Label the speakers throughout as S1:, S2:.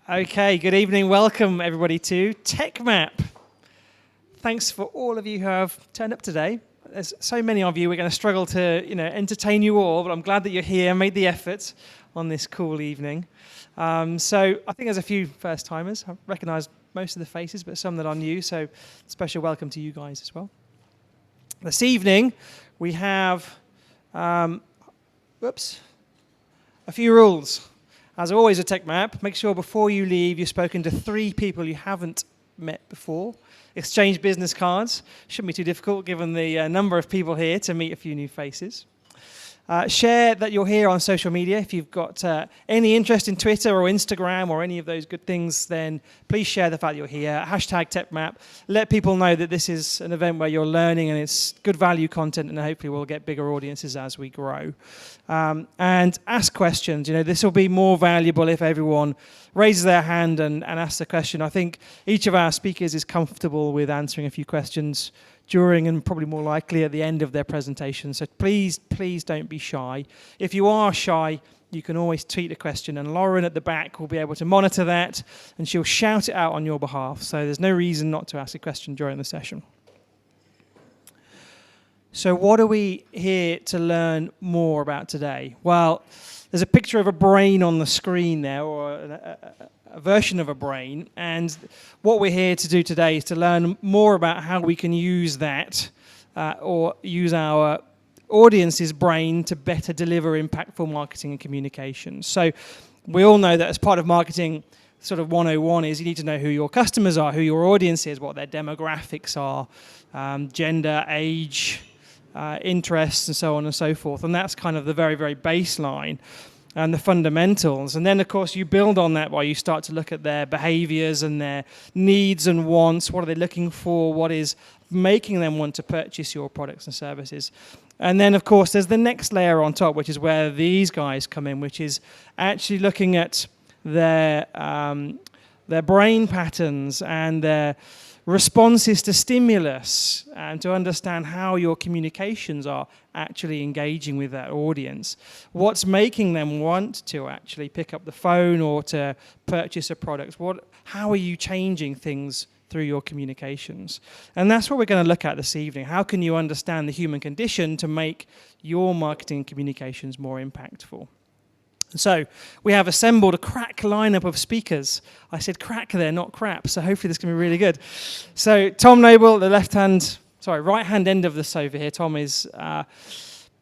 S1: Okay, good evening. Welcome everybody to techmap. Thanks for all of you who have turned up today. There's so many of you. We're going to struggle to, entertain you all, but I'm glad that you're here, made the effort on this cool evening. So I think there's a few first timers. I recognise most of the faces, but some that are new. So special welcome to you guys as well. This evening we have, a few rules. As always at techmap, make sure before you leave you've spoken to 3 people you haven't met before. Exchange business cards. Shouldn't be too difficult given the number of people here to meet a few new faces. Share that you're here on social media. If you've got any interest in Twitter or Instagram or any of those good things, then please share the fact you're here. Hashtag techmap. Let people know that this is an event where you're learning and it's good value content, and hopefully we'll get bigger audiences as we grow. And ask questions. This will be more valuable if everyone raises their hand and asks a question. I think each of our speakers is comfortable with answering a few questions during and probably more likely at the end of their presentation. So please don't be shy. If you are shy, you can always tweet a question, and Lauren at the back will be able to monitor that, and she'll shout it out on your behalf. So there's no reason not to ask a question during the session. So what are we here to learn more about today? Well, there's a picture of a brain on the screen there, or a version of a brain, and what we're here to do today is to learn more about how we can use that or use our audience's brain to better deliver impactful marketing and communications. So we all know that as part of marketing, sort of 101 is you need to know who your customers are, who your audience is, what their demographics are, gender, age, interests, and so on and so forth. And that's kind of the very, very baseline and the fundamentals. And then, of course, you build on that while you start to look at their behaviors and their needs and wants. What are they looking for? What is making them want to purchase your products and services? And then, of course, there's the next layer on top, which is where these guys come in, which is actually looking at their brain patterns and their responses to stimulus, and to understand how your communications are actually engaging with that audience. What's making them want to actually pick up the phone or to purchase a product? How are you changing things through your communications? And that's what we're going to look at this evening. How can you understand the human condition to make your marketing and communications more impactful? So we have assembled a crack lineup of speakers. I said crack there, not crap, so hopefully this can be really good. So Thom Noble, the right-hand end of the sofa here. Thom is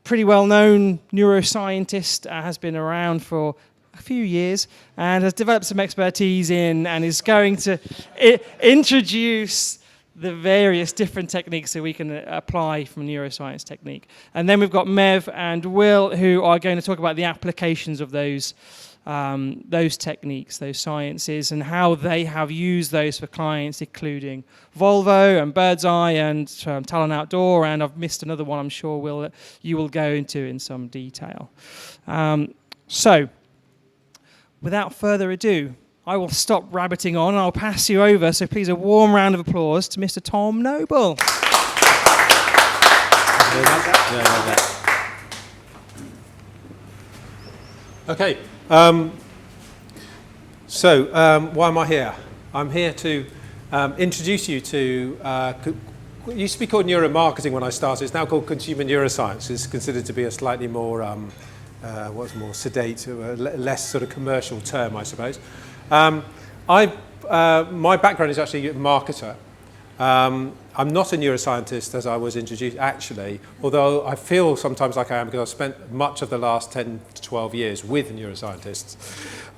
S1: pretty well-known neuroscientist, has been around for a few years and has developed some expertise in and is going to introduce the various different techniques that we can apply from neuroscience technique. And then we've got Mev and Will, who are going to talk about the applications of those techniques, those sciences, and how they have used those for clients, including Volvo and Birdseye and Talon Outdoor, and I've missed another one I'm sure you will go into in some detail. So, without further ado, I will stop rabbiting on and I'll pass you over, so please a warm round of applause to Mr. Thom Noble.
S2: Okay, so why am I here? I'm here to introduce you to, it used to be called neuromarketing when I started, it's now called consumer neuroscience. It's considered to be a slightly more, more sedate, less sort of commercial term, I suppose. My background is actually a marketer. I'm not a neuroscientist, as I was introduced, actually, although I feel sometimes like I am, because I've spent much of the last 10 to 12 years with neuroscientists.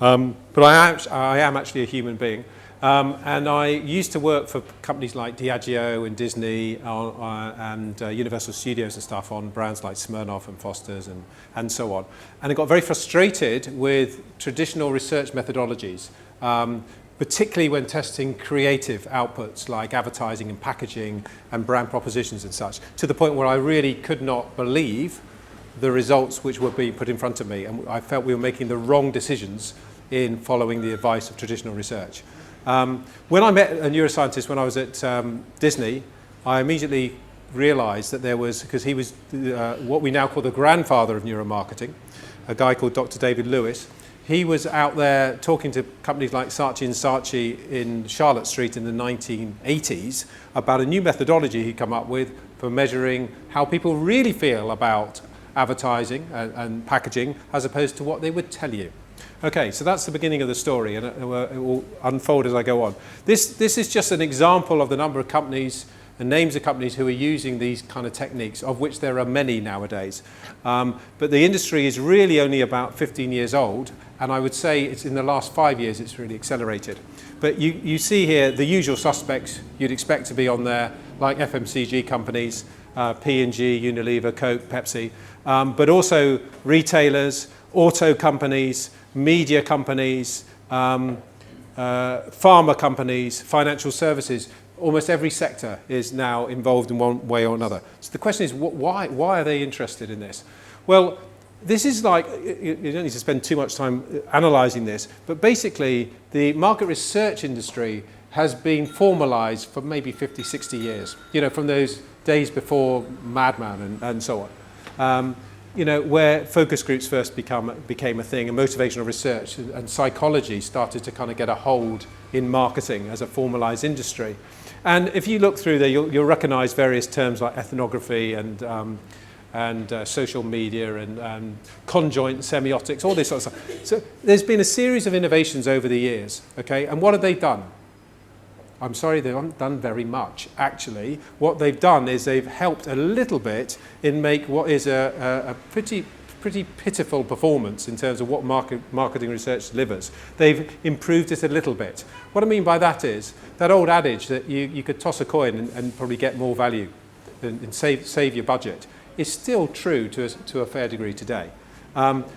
S2: But I am actually a human being. And I used to work for companies like Diageo and Disney and Universal Studios and stuff on brands like Smirnoff and Foster's and so on. And I got very frustrated with traditional research methodologies, particularly when testing creative outputs like advertising and packaging and brand propositions and such, to the point where I really could not believe the results which were being put in front of me, and I felt we were making the wrong decisions in following the advice of traditional research. When I met a neuroscientist when I was at Disney, I immediately realized that there was, because he was what we now call the grandfather of neuromarketing, a guy called Dr. David Lewis. He was out there talking to companies like Saatchi & Saatchi in Charlotte Street in the 1980s about a new methodology he'd come up with for measuring how people really feel about advertising and packaging as opposed to what they would tell you. Okay, so that's the beginning of the story, and it will unfold as I go on. This is just an example of the number of companies and names of companies who are using these kind of techniques, of which there are many nowadays. But the industry is really only about 15 years old, and I would say it's in the last 5 years it's really accelerated. But you see here the usual suspects you'd expect to be on there, like FMCG companies, P&G, Unilever, Coke, Pepsi, but also retailers, auto companies, media companies, pharma companies, financial services. Almost every sector is now involved in one way or another. So the question is, why are they interested in this? Well, this is like, you don't need to spend too much time analysing this, but basically the market research industry has been formalised for maybe 50, 60 years, you know, from those days before Madman and so on. You know, where focus groups first became a thing, and motivational research and psychology started to kind of get a hold in marketing as a formalized industry. And if you look through there, you'll recognize various terms like ethnography and social media and conjoint semiotics, all this sort of stuff. So there's been a series of innovations over the years, okay? And what have they done? I'm sorry, they haven't done very much, actually. What they've done is they've helped a little bit in make what is a pretty pitiful performance in terms of what marketing research delivers. They've improved it a little bit. What I mean by that is that old adage that you could toss a coin and probably get more value and save your budget is still true to a fair degree today.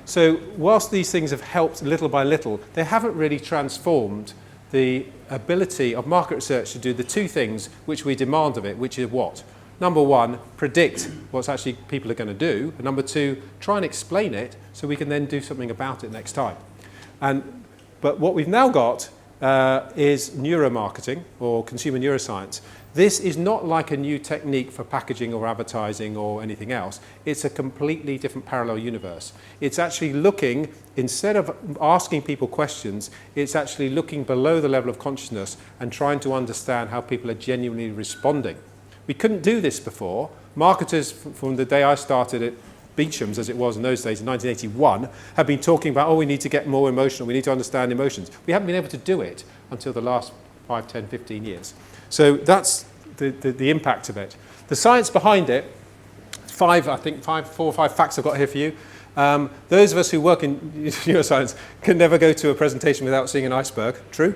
S2: So whilst these things have helped little by little, they haven't really transformed the ability of market research to do the two things which we demand of it, which is what? Number one, predict what's actually people are going to do. And number two, try and explain it so we can then do something about it next time. But what we've now got is neuromarketing or consumer neuroscience. This is not like a new technique for packaging or advertising or anything else. It's a completely different parallel universe. It's actually looking, instead of asking people questions, it's actually looking below the level of consciousness and trying to understand how people are genuinely responding. We couldn't do this before. Marketers, from the day I started at Beecham's, as it was in those days, in 1981, have been talking about, oh, we need to get more emotional, we need to understand emotions. We haven't been able to do it until the last 5, 10, 15 years. So that's the impact of it. The science behind it, four or five facts I've got here for you. Those of us who work in neuroscience can never go to a presentation without seeing an iceberg. True?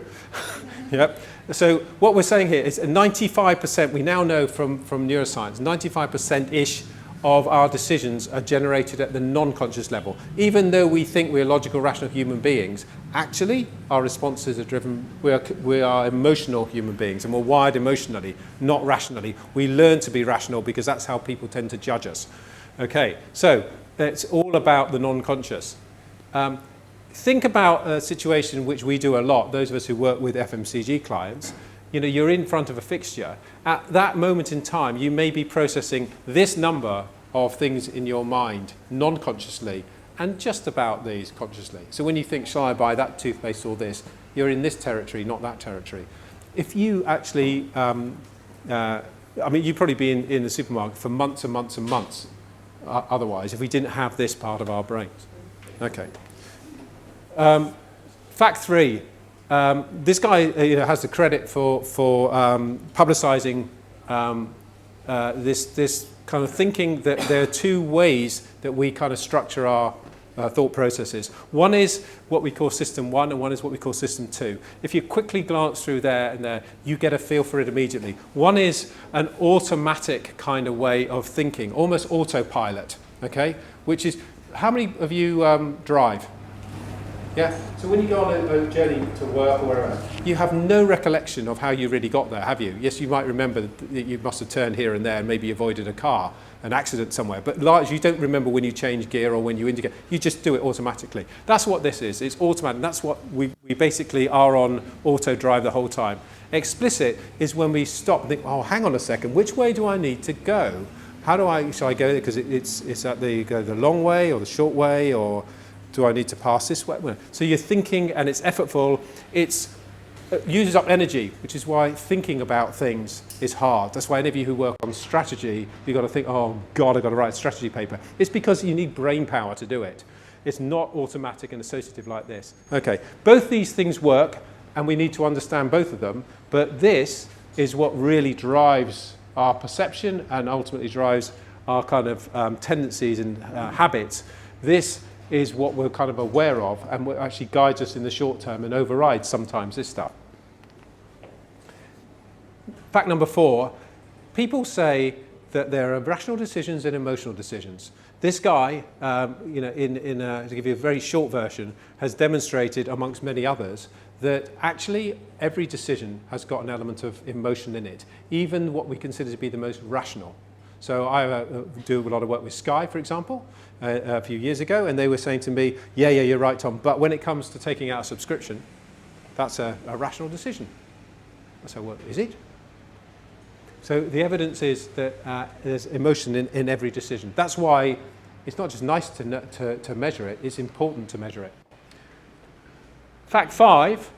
S2: Yep. So what we're saying here is 95%, we now know from neuroscience, 95%-ish of our decisions are generated at the non-conscious level. Even though we think we're logical, rational human beings, actually our responses are driven, we are emotional human beings, and we're wired emotionally, not rationally. We learn to be rational because that's how people tend to judge us. Okay, so it's all about the non-conscious. Think about a situation which we do a lot, those of us who work with FMCG clients. You know, you're in front of a fixture. At that moment in time, you may be processing this number of things in your mind non-consciously and just about these consciously. So when you think, shall I buy that toothpaste or this, you're in this territory, not that territory. If you actually, I mean, you'd probably be in the supermarket for months and months and months otherwise if we didn't have this part of our brains. Okay. Fact 3. This guy has the credit for publicizing this kind of thinking that there are two ways that we kind of structure our thought processes. One is what we call system 1 and one is what we call system 2. If you quickly glance through there and there, you get a feel for it immediately. One is an automatic kind of way of thinking, almost autopilot, okay? Which is, how many of you drive? Yeah, so when you go on a journey to work or wherever, you have no recollection of how you really got there, have you? Yes, you might remember that you must have turned here and there and maybe avoided a car, an accident somewhere. But largely, you don't remember when you change gear or when you indicate. You just do it automatically. That's what this is. It's automatic. That's what we basically are on auto drive the whole time. Explicit is when we stop and think, oh, hang on a second, which way do I need to go? Shall I go there because it's at the long way or the short way, or do I need to pass this way? So you're thinking, and it's effortful. It uses up energy, which is why thinking about things is hard. That's why any of you who work on strategy, you've got to think, oh God, I've got to write a strategy paper. It's because you need brain power to do it. It's not automatic and associative like this. Okay, both these things work, and we need to understand both of them, but this is what really drives our perception and ultimately drives our kind of tendencies and habits. This is what we're kind of aware of and what actually guides us in the short term and overrides sometimes this stuff. Fact number 4, people say that there are rational decisions and emotional decisions. This guy, to give you a very short version, has demonstrated, amongst many others, that actually every decision has got an element of emotion in it, even what we consider to be the most rational. So I do a lot of work with Sky, for example, a few years ago, and they were saying to me, yeah, you're right, Tom, but when it comes to taking out a subscription, that's a rational decision. I said, well, is it? So the evidence is that there's emotion in every decision. That's why it's not just nice to measure it, it's important to measure it. Fact 5,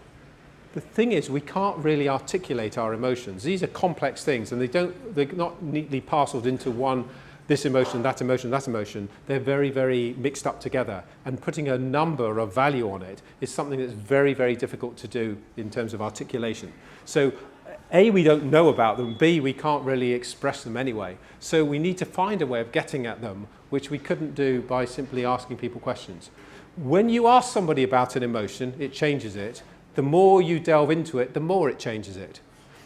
S2: the thing is we can't really articulate our emotions. These are complex things, and they're not neatly parceled into one, this emotion, that emotion, that emotion. They're very, very mixed up together, and putting a number of value on it is something that's very, very difficult to do in terms of articulation. So A, we don't know about them, B, we can't really express them anyway. So we need to find a way of getting at them, which we couldn't do by simply asking people questions. When you ask somebody about an emotion, it changes it. The more you delve into it, the more it changes it.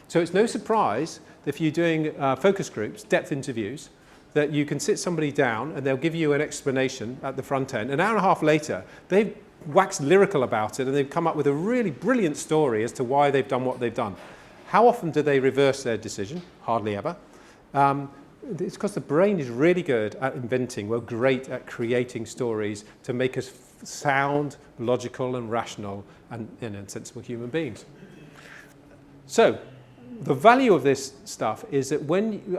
S2: So it's no surprise that if you're doing focus groups, depth interviews, that you can sit somebody down and they'll give you an explanation at the front end. An hour and a half later, they've waxed lyrical about it and they've come up with a really brilliant story as to why they've done what they've done. How often do they reverse their decision? Hardly ever. It's because the brain is really good at inventing. We're great at creating stories to make us sound, logical and rational and sensible human beings. So the value of this stuff is that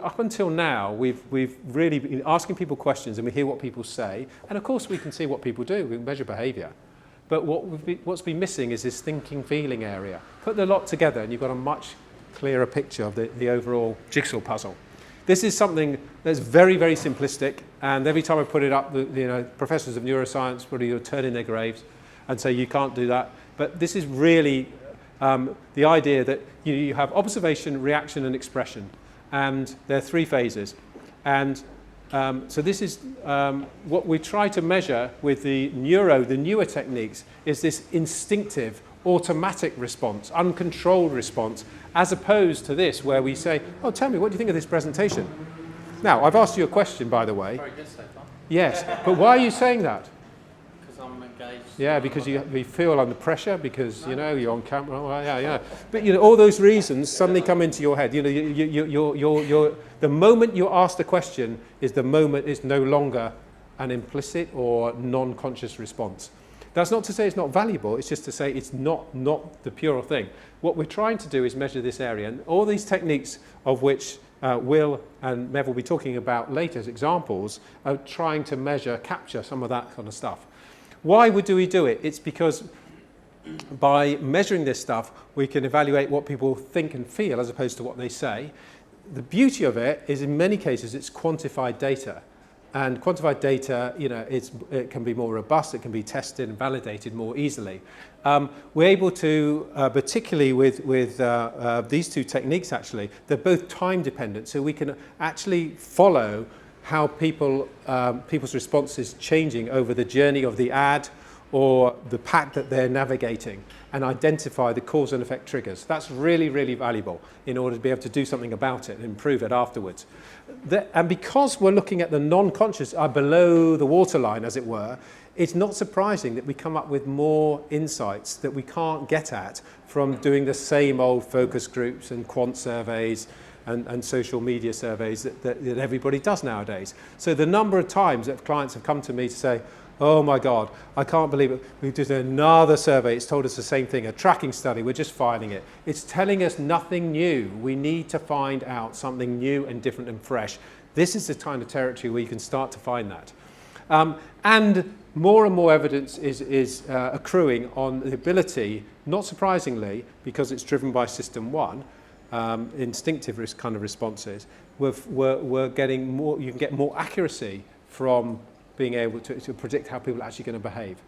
S2: up until now, we've really been asking people questions and we hear what people say. And of course, we can see what people do. We can measure behavior. But what's been missing is this thinking, feeling area. Put the lot together and you've got a much clearer picture of the overall jigsaw puzzle. This is something that's very, very simplistic, and every time I put it up, professors of neuroscience probably turn in their graves and say you can't do that. But this is really the idea that you have observation, reaction, and expression, and there are 3 phases. And so this is what we try to measure with the newer techniques is this instinctive, automatic response, uncontrolled response, as opposed to this where we say, oh, tell me, what do you think of this presentation? Now, I've asked you a question, by the way.
S3: Very good so far.
S2: Yes, but why are you saying that?
S3: Because I'm engaged.
S2: Yeah, because you feel under pressure, because, you're on camera. Well, yeah. But, all those reasons suddenly come into your head. The moment you ask the question is the moment it's no longer an implicit or non-conscious response. That's not to say it's not valuable, it's just to say it's not the pure thing. What we're trying to do is measure this area, and all these techniques of which Will and Mev will be talking about later as examples are trying to capture some of that kind of stuff. Why do we do it? It's because by measuring this stuff, we can evaluate what people think and feel as opposed to what they say. The beauty of it is in many cases it's quantified data. And quantified data, it can be more robust, it can be tested and validated more easily. We're able to, particularly with these 2 techniques actually, they're both time dependent, so we can actually follow how people's responses changing over the journey of the ad or the pack that they're navigating and identify the cause and effect triggers. That's really, really valuable in order to be able to do something about it and improve it afterwards. And because we're looking at the non-conscious, below the waterline, as it were, it's not surprising that we come up with more insights that we can't get at from doing the same old focus groups and quant surveys and social media surveys that everybody does nowadays. So the number of times that clients have come to me to say, oh my God, I can't believe it. We did another survey. It's told us the same thing, a tracking study. We're just filing it. It's telling us nothing new. We need to find out something new and different and fresh. This is the kind of territory where you can start to find that. And more evidence is accruing on the ability, not surprisingly, because it's driven by system one, instinctive kind of responses, we're getting more, you can get more accuracy from being able to predict how people are actually going to behave.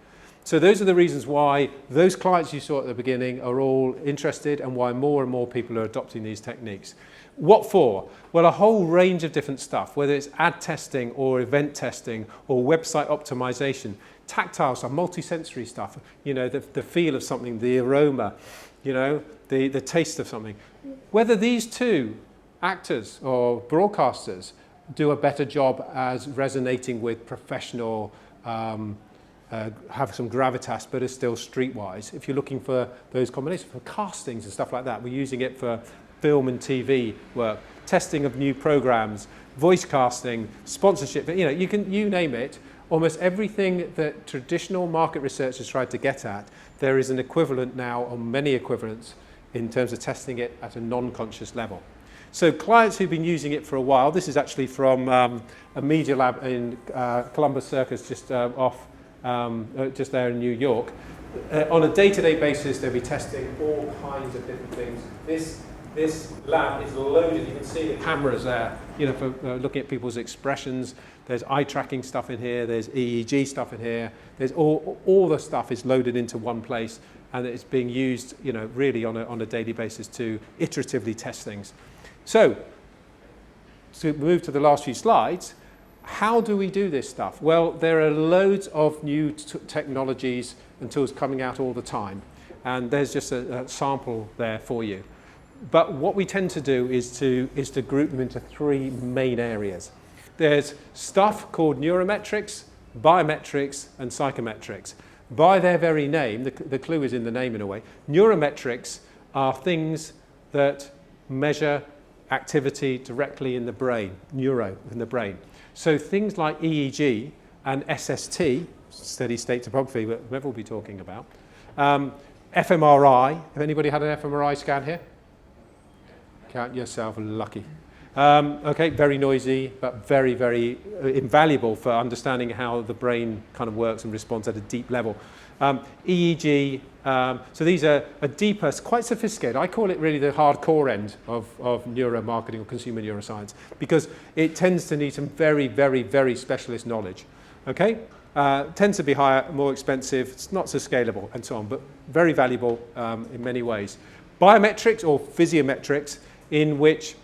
S2: So those are the reasons why those clients you saw at the beginning are all interested and why more and more people are adopting these techniques. What for? Well, a whole range of different stuff, whether it's ad testing or event testing or website optimization, tactile stuff, multi-sensory stuff, you know, the feel of something, the aroma, you know, the taste of something. Whether these two actors or broadcasters do a better job as resonating with professional, have some gravitas, but are still streetwise. If you're looking for those combinations, for castings and stuff like that, we're using it for film and TV work, testing of new programs, voice casting, sponsorship, you know, you name it. Almost everything that traditional market research has tried to get at, there is an equivalent now, or many equivalents, in terms of testing it at a non-conscious level. So clients who've been using it for a while, this is actually from a media lab in Columbus Circus, just just there in New York. On a day-to-day basis, they'll be testing all kinds of different things. This lab is loaded. You can see the cameras there, you know, for looking at people's expressions. There's eye tracking stuff in here. There's EEG stuff in here. There's all the stuff is loaded into one place, and it's being used, you know, really on a daily basis to iteratively test things. So, to move to the last few slides, how do we do this stuff? Well, there are loads of new technologies and tools coming out all the time, and there's just a sample there for you. But what we tend to do is to group them into three main areas. There's stuff called neurometrics, biometrics, and psychometrics. By their very name, the clue is in the name in a way, neurometrics are things that measure activity directly in the brain, in the brain. So things like EEG and SST, steady state topography, that we'll be talking about. fMRI, have anybody had an fMRI scan here? Count yourself lucky. Okay, very noisy, but very, very invaluable for understanding how the brain kind of works and responds at a deep level. EEG, so these are a deeper, quite sophisticated. I call it really the hardcore end of neuromarketing or consumer neuroscience, because it tends to need some very, very, very specialist knowledge. Okay? Tends to be higher, more expensive, it's not so scalable, and so on, but very valuable in many ways. Biometrics or physiometrics, in which,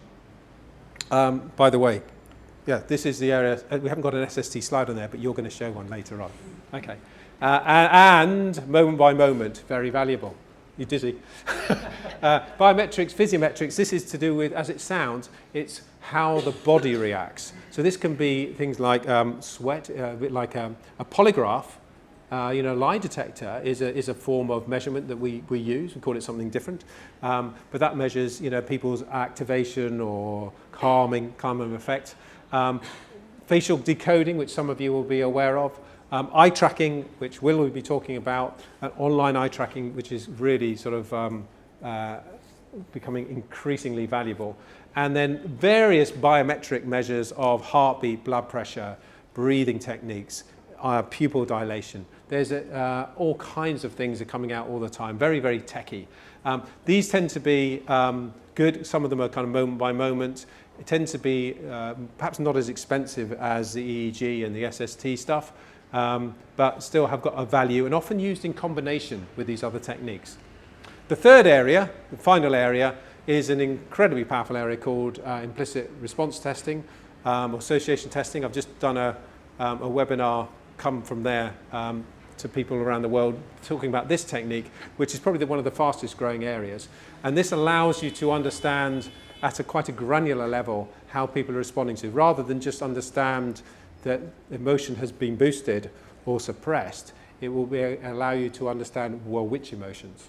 S2: by the way, yeah, this is the area, we haven't got an SST slide on there, but you're going to show one later on. Okay. And moment by moment, very valuable. You're dizzy. Biometrics, physiometrics, this is to do with, as it sounds, it's how the body reacts. So this can be things like sweat, a bit like a polygraph. You know, lie detector is a form of measurement that we use. We call it something different. But that measures, you know, people's activation or calming effect. Facial decoding, which some of you will be aware of. Eye tracking, which we'll be talking about. And online eye tracking, which is really sort of becoming increasingly valuable. And then various biometric measures of heartbeat, blood pressure, breathing techniques, pupil dilation. There's all kinds of things are coming out all the time, very, very techy. These tend to be good. Some of them are kind of moment by moment. It tends to be perhaps not as expensive as the EEG and the SST stuff, but still have got a value and often used in combination with these other techniques. The third area, the final area, is an incredibly powerful area called implicit response testing, or association testing. I've just done a webinar come from there to people around the world talking about this technique, which is probably one of the fastest growing areas. And this allows you to understand at quite a granular level how people are responding to, rather than just understand that emotion has been boosted or suppressed. It will allow you to understand, well, which emotions,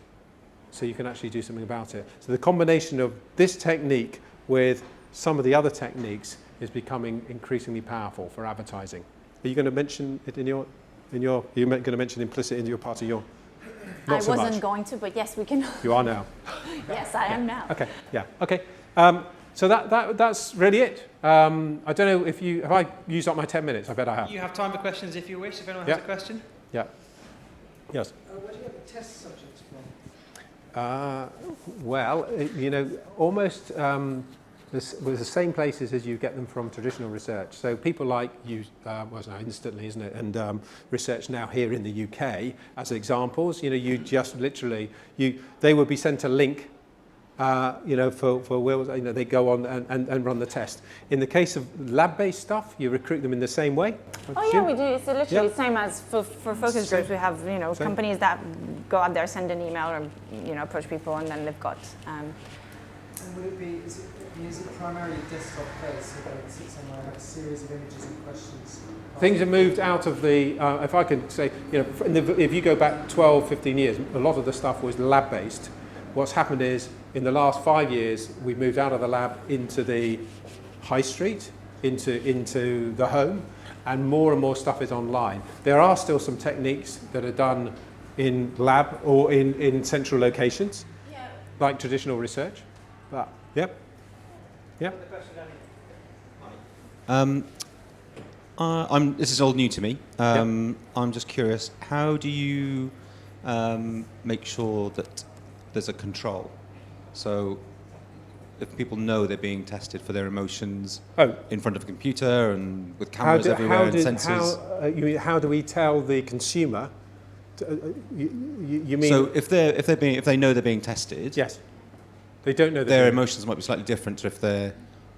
S2: so you can actually do something about it. So the combination of this technique with some of the other techniques is becoming increasingly powerful for advertising. Are you going to mention it you're going to mention implicit in your part of your? Not so much.
S4: I wasn't going to, but yes, we can.
S2: You are now.
S4: Yes, I am now.
S2: Okay. Yeah. Okay. So that's really it. I don't know if have I used up my 10 minutes? I bet I have.
S1: You have time for questions if you wish, if anyone has a question.
S2: Yeah. Yes.
S5: Where do you get the test subjects from?
S2: Well, almost with the same places as you get them from traditional research. So people like you, now Instantly, isn't it? And research now here in the UK as examples. You just literally they would be sent a link. For where they go on and run the test. In the case of lab-based stuff, you recruit them in the same way.
S4: Oh yeah, we do. It's literally the same as for focus groups. We have companies that go out there, send an email, or approach people, and then they've got.
S5: And would it be? Is it primarily desktop-based, so that it sits somewhere like a series of images and questions?
S2: Things have moved out of the. If I could say, if you go back 12, 15 years, a lot of the stuff was lab-based. What's happened is, in the last 5 years, we've moved out of the lab into the high street, into the home, and more stuff is online. There are still some techniques that are done in lab or in central locations, like traditional research. But, yep.
S6: This is all new to me. I'm just curious, how do you make sure that there's a control? So if people know they're being tested for their emotions in front of a computer and with cameras everywhere and sensors.
S2: How do we tell the consumer? You mean?
S6: So if they know they're being tested,
S2: yes, they don't know
S6: their emotions might be slightly different to if they're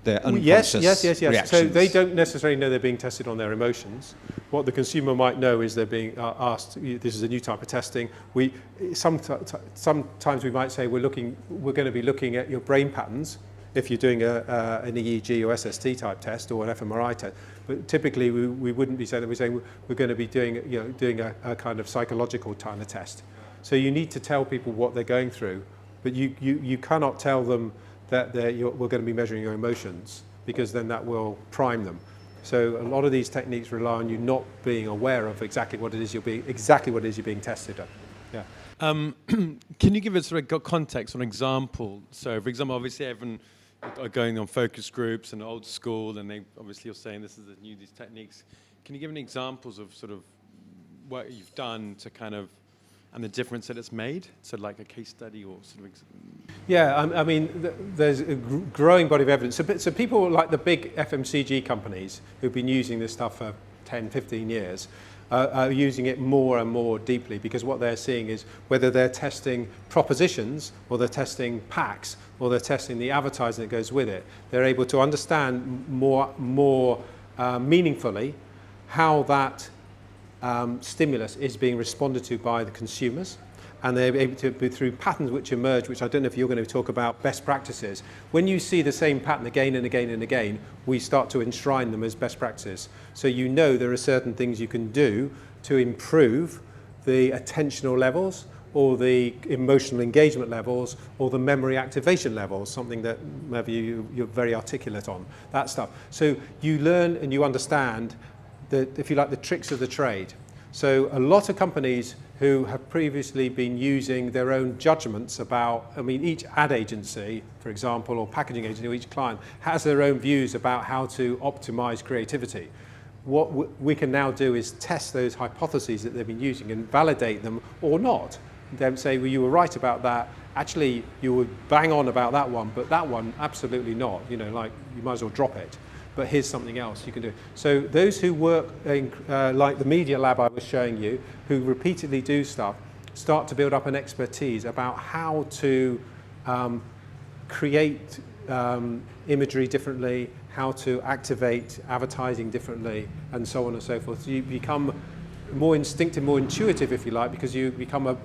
S6: unconscious.
S2: Yes.
S6: Reactions.
S2: So they don't necessarily know they're being tested on their emotions. What the consumer might know is they're being asked. This is a new type of testing. Sometimes we might say we're going to be looking at your brain patterns if you're doing an EEG or SST type test or an fMRI test. But typically we wouldn't be saying that. We're saying we're going to be doing a kind of psychological kind of test. So you need to tell people what they're going through, but you cannot tell them that we're going to be measuring your emotions, because then that will prime them. So a lot of these techniques rely on you not being aware of exactly what it is you're being tested on. Yeah.
S7: Can you give us sort of context or an example? So, for example, obviously everyone are going on focus groups and old school, and they obviously are saying this is these techniques. Can you give any examples of sort of what you've done to kind of, and the difference that it's made? So like a case study or sort of...
S2: Yeah, I mean, there's a growing body of evidence. So people like the big FMCG companies who've been using this stuff for 10, 15 years are using it more and more deeply, because what they're seeing is whether they're testing propositions or they're testing packs or they're testing the advertising that goes with it, they're able to understand more meaningfully how that stimulus is being responded to by the consumers, and they're able to be through patterns which emerge, which I don't know if you're going to talk about best practices. When you see the same pattern again and again and again, we start to enshrine them as best practices. So there are certain things you can do to improve the attentional levels or the emotional engagement levels or the memory activation levels, something that maybe you're very articulate on, that stuff. So you learn and you understand if you like, the tricks of the trade. So a lot of companies who have previously been using their own judgments about, each ad agency, for example, or packaging agency, or each client has their own views about how to optimize creativity. What we can now do is test those hypotheses that they've been using and validate them or not. Then say, well, you were right about that. Actually, you were bang on about that one, but that one, absolutely not. You might as well drop it. But here's something else you can do. So those who work in, like the media lab I was showing you, who repeatedly do stuff, start to build up an expertise about how to create imagery differently, how to activate advertising differently, and so on and so forth. So you become more instinctive, more intuitive, if you like, because you become a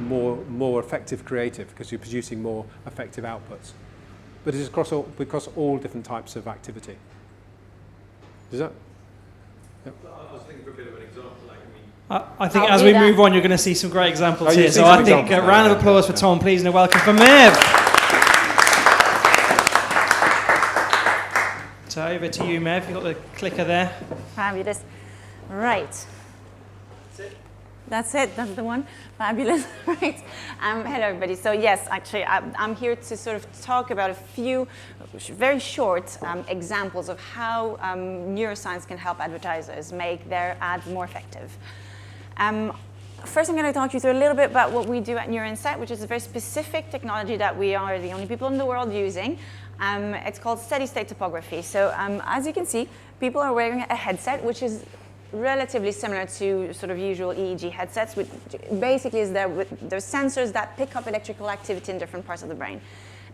S2: more effective creative, because you're producing more effective outputs. But it's across all different types of activity. Does that? Yep.
S7: I was thinking for a bit of an example.
S1: I think as we move on, you're going to see some great examples here. So I think a round of applause for Thom, please, and a welcome for Mev. So over to you, Mev. You've got the clicker there.
S4: Fabulous. Right. That's it. That's the one. Fabulous. Right. Hello, everybody. So yes, actually, I'm here to sort of talk about a few very short examples of how neuroscience can help advertisers make their ads more effective. First, I'm going to talk you through a little bit about what we do at Neuro-Insight, which is a very specific technology that we are the only people in the world using. It's called steady-state topography. So as you can see, people are wearing a headset, which is relatively similar to sort of usual EEG headsets, which basically is there's sensors that pick up electrical activity in different parts of the brain.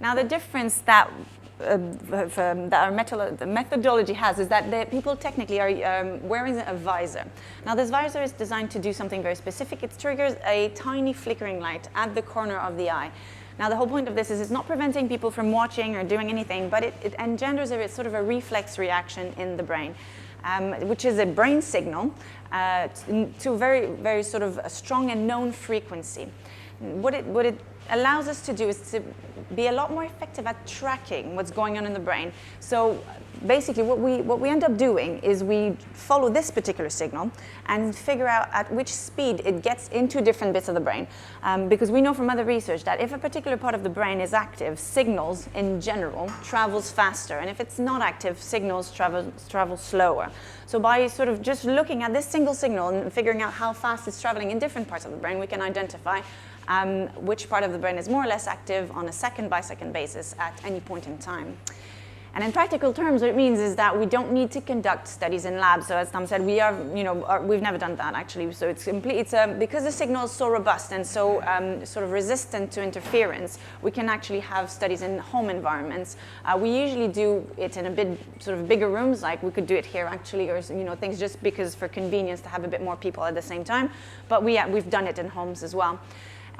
S4: Now, the difference that the methodology has is that the people technically are wearing a visor. Now, this visor is designed to do something very specific. It triggers a tiny flickering light at the corner of the eye. Now, the whole point of this is it's not preventing people from watching or doing anything, but it engenders a sort of a reflex reaction in the brain, which is a brain signal to a very, very sort of a strong and known frequency. What it allows us to do is to be a lot more effective at tracking what's going on in the brain. So basically what we end up doing is we follow this particular signal and figure out at which speed it gets into different bits of the brain. Because we know from other research that if a particular part of the brain is active, signals in general travels faster. And if it's not active, signals travel slower. So by sort of just looking at this single signal and figuring out how fast it's traveling in different parts of the brain, we can identify which part of the brain is more or less active on a second-by-second basis at any point in time. And in practical terms, what it means is that we don't need to conduct studies in labs. So as Thom said, we've never done that actually. So because the signal is so robust and so sort of resistant to interference, we can actually have studies in home environments. We usually do it in a bit sort of bigger rooms, like we could do it here actually, or things just because for convenience to have a bit more people at the same time. But we've done it in homes as well.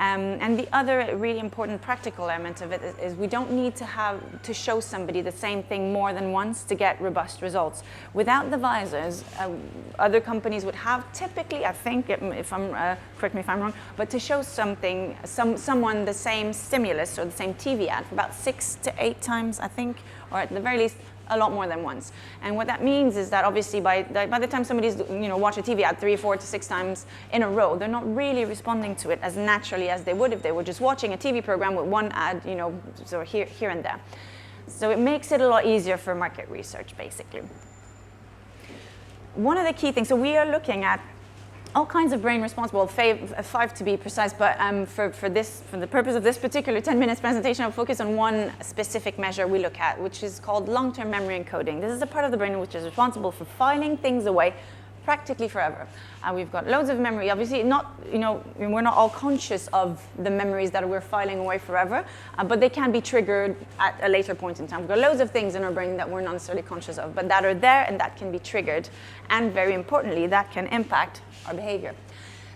S4: And the other really important practical element of it is we don't need to show somebody the same thing more than once to get robust results. Without the visors, other companies would have typically, I think, correct me if I'm wrong, but to show someone the same stimulus or the same TV ad for about 6 to 8 times, I think, or at the very least, a lot more than once. And what that means is that obviously by the time somebody's watch a TV ad 3, 4 to 6 times in a row, they're not really responding to it as naturally as they would if they were just watching a TV program with one ad, so here and there. So it makes it a lot easier for market research, basically. One of the key things, so we are looking at all kinds of brain response, well, 5 to be precise, but for the purpose of this particular 10 minutes presentation, I'll focus on one specific measure we look at, which is called long-term memory encoding. This is a part of the brain which is responsible for filing things away practically forever. We've got loads of memory. Obviously, we're not all conscious of the memories that we're filing away forever, but they can be triggered at a later point in time. We've got loads of things in our brain that we're not necessarily conscious of, but that are there and that can be triggered, and very importantly, that can impact our behavior.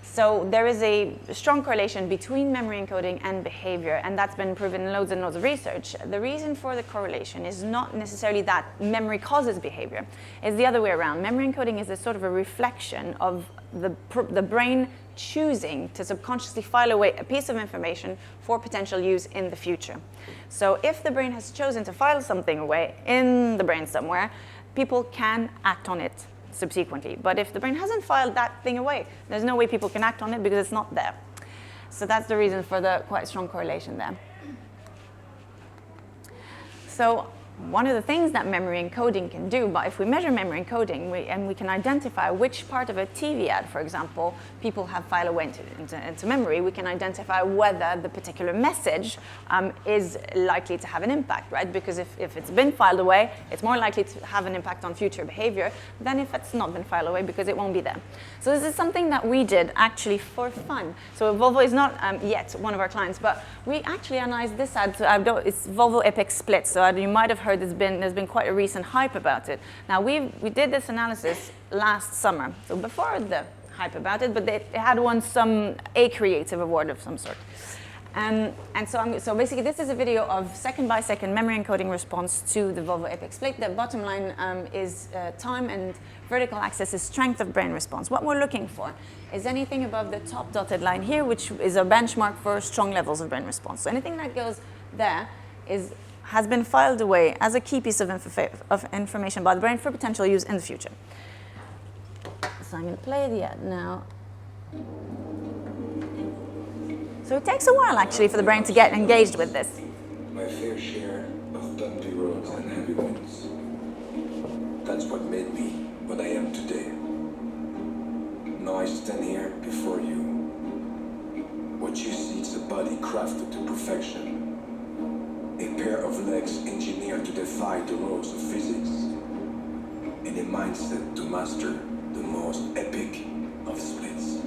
S4: So there is a strong correlation between memory encoding and behavior, and that's been proven in loads and loads of research. The reason for the correlation is not necessarily that memory causes behavior. It's the other way around. Memory encoding is a sort of a reflection of the brain choosing to subconsciously file away a piece of information for potential use in the future. So if the brain has chosen to file something away in the brain somewhere, people can act on it subsequently. But if the brain hasn't filed that thing away, there's no way people can act on it because it's not there. So that's the reason for the quite strong correlation there. So one of the things that memory encoding can do, but if we measure memory encoding we can identify which part of a TV ad, for example, people have filed away into memory, we can identify whether the particular message is likely to have an impact, right? Because if it's been filed away, it's more likely to have an impact on future behavior than if it's not been filed away because it won't be there. So this is something that we did actually for fun. So Volvo is not yet one of our clients, but we actually analyzed this ad. So it's Volvo Epic Split. So you might have heard there's been quite a recent hype about it. Now we did this analysis last summer, so before the hype about it, but it had won a creative award of some sort. And so basically this is a video of second-by-second memory encoding response to the Volvo Epic Split. The bottom line is time, and vertical axis is strength of brain response. What we're looking for is anything above the top dotted line here, which is a benchmark for strong levels of brain response. So anything that goes there is has been filed away as a key piece of information by the brain for potential use in the future. So I'm going to play the ad now. So it takes a while, actually, for the brain to get engaged with this.
S8: My fair share of bumpy roads and heavy winds. That's what made me what I am today. Now I stand here before you. What you see is a body crafted to perfection. A pair of legs engineered to defy the laws of physics. And a mindset to master the most epic of splits.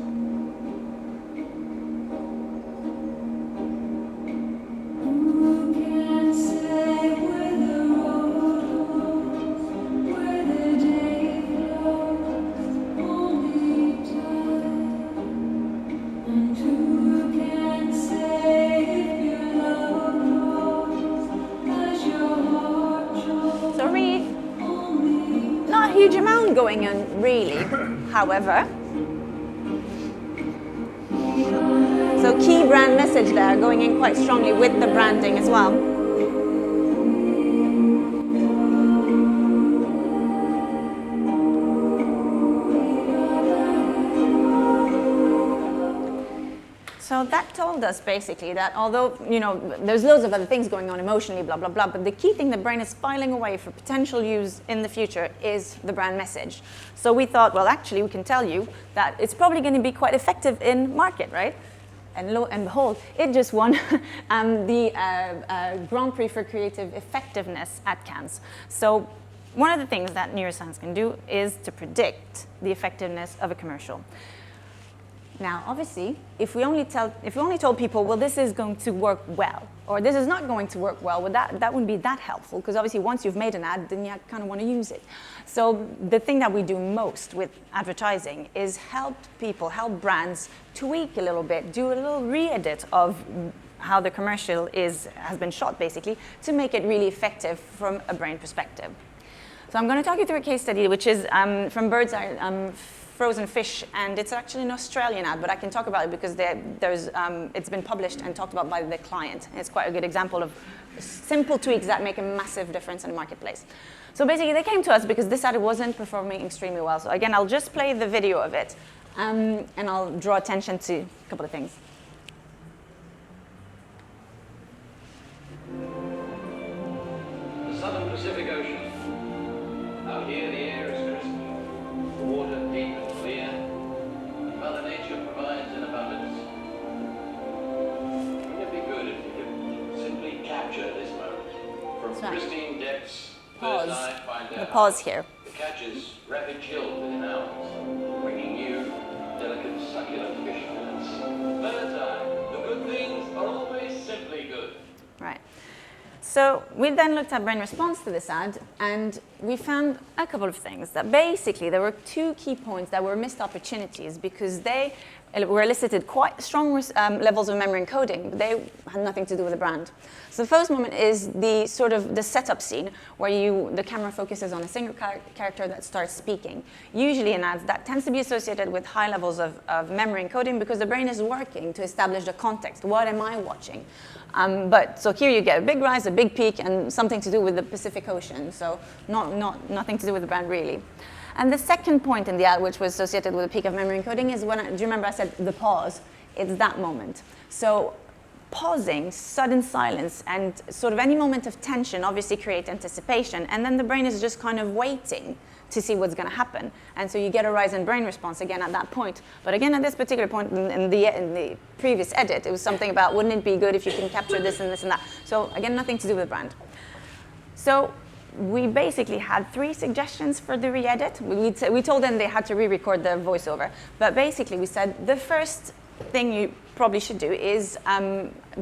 S4: Going on really, however. So key brand message there, going in quite strongly with the branding as well. So that told us basically that although, you know, there's loads of other things going on emotionally, blah, blah, blah, but the key thing the brain is filing away for potential use in the future is the brand message. So we thought, well, actually, we can tell you that it's probably going to be quite effective in market, right? And lo and behold, it just won the Grand Prix for Creative Effectiveness at Cannes. So one of the things that neuroscience can do is to predict the effectiveness of a commercial. Now, obviously, if we only told people, well, this is going to work well, or this is not going to work well, that wouldn't be that helpful, because obviously once you've made an ad, then you kind of want to use it. So the thing that we do most with advertising is help people, help brands tweak a little bit, do a little re-edit of how the commercial has been shot, basically, to make it really effective from a brain perspective. So I'm going to talk you through a case study, which is from Bird's Eye, frozen fish, and it's actually an Australian ad, but I can talk about it because it's been published and talked about by the client. It's quite a good example of simple tweaks that make a massive difference in the marketplace. So basically, they came to us because this ad wasn't performing extremely well. So again, I'll just play the video of it, and I'll draw attention to a couple of things.
S9: The Southern Pacific Ocean. Out here, the air is crisp, the water deep and clear. Mother Nature provides in abundance. Wouldn't it be good if you could simply capture this moment from
S4: Sorry.
S9: pristine depths?
S4: Pause.
S9: Bird's eye, find
S4: The
S9: out.
S4: pause here.
S9: The catches rapid kill within hours, bringing you delicate succulent fish fillets. Bird's eye. The good things are always simply good.
S4: Right. So we then looked at brain response to this ad, and we found a couple of things. That basically there were two key points that were missed opportunities because they were elicited quite strong levels of memory encoding, but they had nothing to do with the brand. So the first moment is the sort of the setup scene where the camera focuses on a single character that starts speaking. Usually in ads, that tends to be associated with high levels of memory encoding because the brain is working to establish the context. What am I watching? So here you get a big rise, a big peak, and something to do with the Pacific Ocean. So nothing to do with the brand really. And the second point in the ad, which was associated with a peak of memory encoding, is do you remember I said the pause? It's that moment. So pausing, sudden silence, and sort of any moment of tension obviously create anticipation, and then the brain is just kind of waiting to see what's going to happen. And so you get a rise in brain response again at that point. But again, at this particular point in the previous edit, it was something about wouldn't it be good if you can capture this and this and that. So again, nothing to do with the brand. So we basically had 3 suggestions for the re-edit. We told them they had to re-record the voiceover. But basically we said the first thing you probably should do is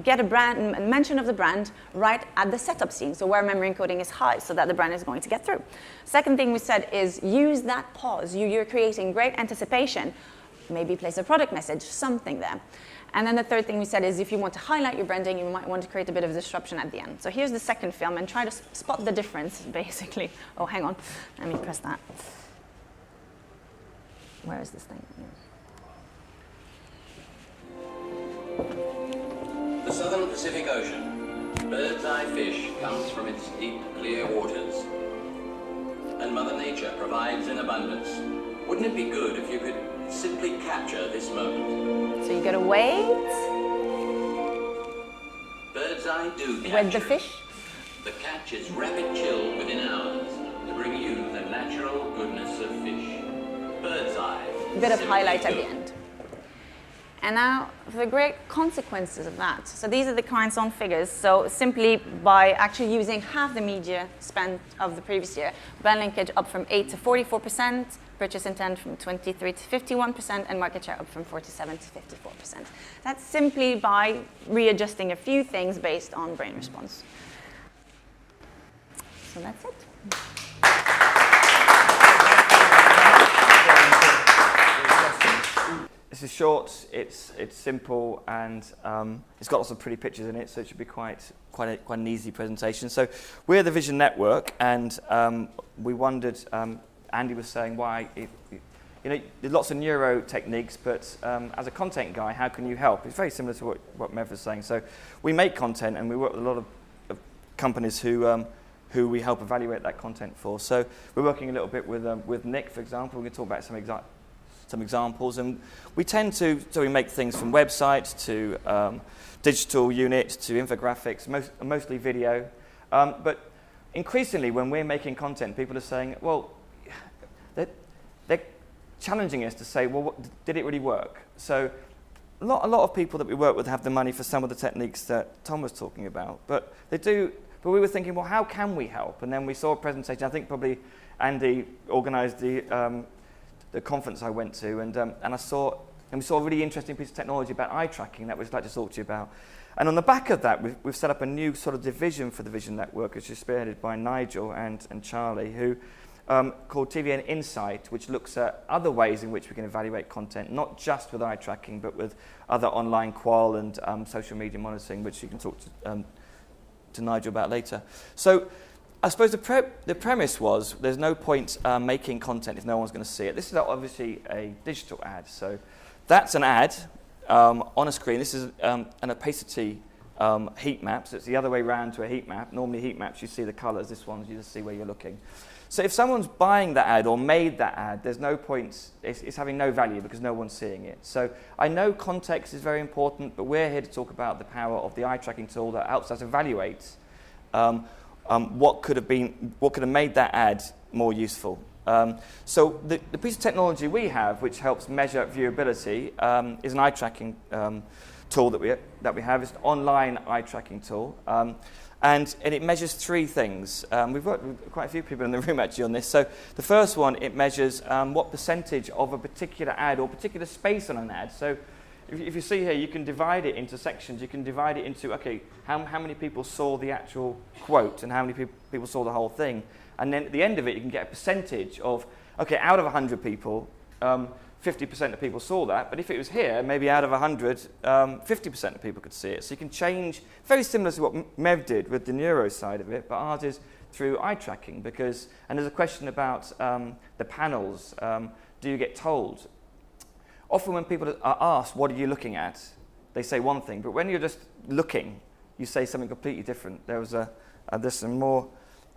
S4: get a mention of the brand right at the setup scene, so where memory encoding is high, so that the brand is going to get through. Second thing we said is use that pause. You're creating great anticipation. Maybe place a product message, something there. And then the third thing we said is if you want to highlight your branding, you might want to create a bit of disruption at the end. So here's the second film, and try to spot the difference, basically. Oh, hang on. Let me press that. Where is this thing?
S9: The Southern Pacific Ocean. Bird's eye fish comes from its deep, clear waters. And Mother Nature provides in abundance. Wouldn't it be good if you could simply capture this moment?
S4: So you gotta wait.
S9: Bird's eye do
S4: With
S9: capture.
S4: the fish.
S9: The catch is rapid chill within hours to bring you the natural goodness of fish. Bird's eye.
S4: A bit of
S9: simply
S4: highlight at
S9: good.
S4: the end. And now the great consequences of that. So these are the client's own figures. So simply by actually using half the media spent of the previous year, brand linkage up from 8 to 44%, purchase intent from 23 to 51%, and market share up from 47 to 54%. That's simply by readjusting a few things based on brain response. So that's it.
S10: This is short, it's simple, and it's got lots of pretty pictures in it, so it should be quite an easy presentation. So we're the Vision Network, and we wondered, Andy was saying why, there's lots of neuro techniques, but as a content guy, how can you help? It's very similar to what Mev was saying. So we make content, and we work with a lot of companies who we help evaluate that content for. So we're working a little bit with Nick, for example. We're going to talk about some examples, and we tend to, so we make things from websites to digital units to infographics, mostly video. But increasingly, when we're making content, people are saying, well, they're challenging us to say, well, did it really work? So a lot of people that we work with have the money for some of the techniques that Thom was talking about, but they do. But we were thinking, well, how can we help? And then we saw a presentation. I think probably Andy organised the conference I went to, and we saw a really interesting piece of technology about eye tracking that we'd like to talk to you about. And on the back of that, we've set up a new sort of division for the Vision Network, which is spearheaded by Nigel and Charlie, who called Neuro-Insight, which looks at other ways in which we can evaluate content, not just with eye tracking, but with other online qual and social media monitoring, which you can talk to Nigel about later. So I suppose the premise was there's no point making content if no one's going to see it. This is obviously a digital ad. So that's an ad on a screen. This is an opacity heat map. So it's the other way around to a heat map. Normally heat maps, you see the colors. This one, you just see where you're looking. So if someone's buying that ad or made that ad, there's no point. It's having no value because no one's seeing it. So I know context is very important, but we're here to talk about the power of the eye tracking tool that helps us evaluate what could have made that ad more useful. So the piece of technology we have, which helps measure viewability, is an eye tracking tool that we have. It's an online eye tracking tool, and it measures three things. We've worked with quite a few people in the room actually on this. So the first one, it measures what percentage of a particular ad or particular space on an ad. So if you see here, you can divide it into sections. You can divide it into, okay, how many people saw the actual quote and how many people saw the whole thing. And then at the end of it, you can get a percentage of, okay, out of 100 people, 50% of people saw that. But if it was here, maybe out of 100, 50% of people could see it. So you can change, very similar to what Mev did with the neuro side of it, but ours is through eye tracking. Because, and there's a question about the panels. Do you get told? Often when people are asked, what are you looking at? They say one thing, but when you're just looking, you say something completely different. There's some more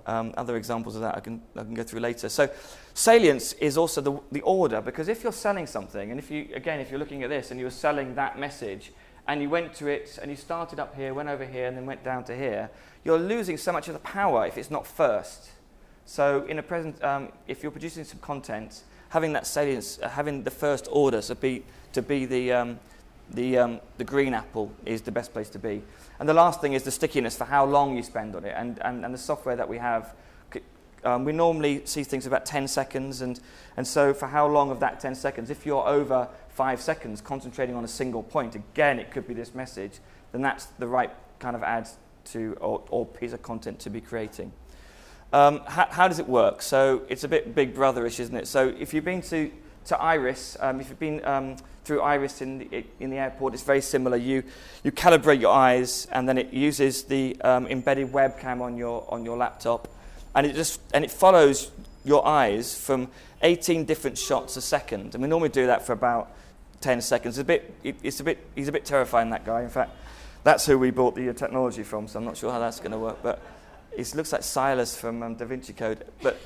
S10: other examples of that I can go through later. So salience is also the order, because if you're selling something, and if you're looking at this and you were selling that message, and you went to it and you started up here, went over here, and then went down to here, you're losing so much of the power if it's not first. So in if you're producing some content, having that salience, having the first order to be the green apple is the best place to be. And the last thing is the stickiness for how long you spend on it. And the software that we have, we normally see things about 10 seconds. And so for how long of that 10 seconds, if you're over 5 seconds concentrating on a single point, again, it could be this message, then that's the right kind of ad or piece of content to be creating. How does it work? So it's a bit Big Brother-ish, isn't it? So if you've been to Iris, if you've been through Iris in the airport, it's very similar. You calibrate your eyes, and then it uses the embedded webcam on your laptop, and it follows your eyes from 18 different shots a second. And we normally do that for about 10 seconds. He's a bit terrifying, that guy. In fact, That's who we bought the technology from, so I'm not sure how that's going to work. But it looks like Silas from Da Vinci Code. But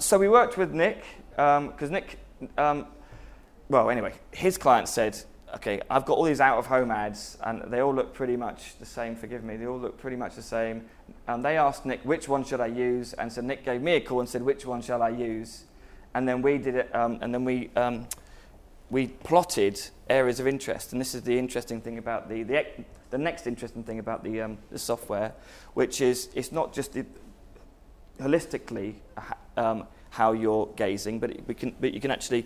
S10: so we worked with Nick, because Nick, well, anyway, his client said, okay, I've got all these out-of-home ads, and they all look pretty much the same, forgive me, they all look pretty much the same. And they asked Nick, which one should I use? And so Nick gave me a call and said, which one shall I use? And then we did it, and then we plotted areas of interest. And this is the interesting thing about the next interesting thing about the software, which is it's not just holistically how you're gazing, but you can actually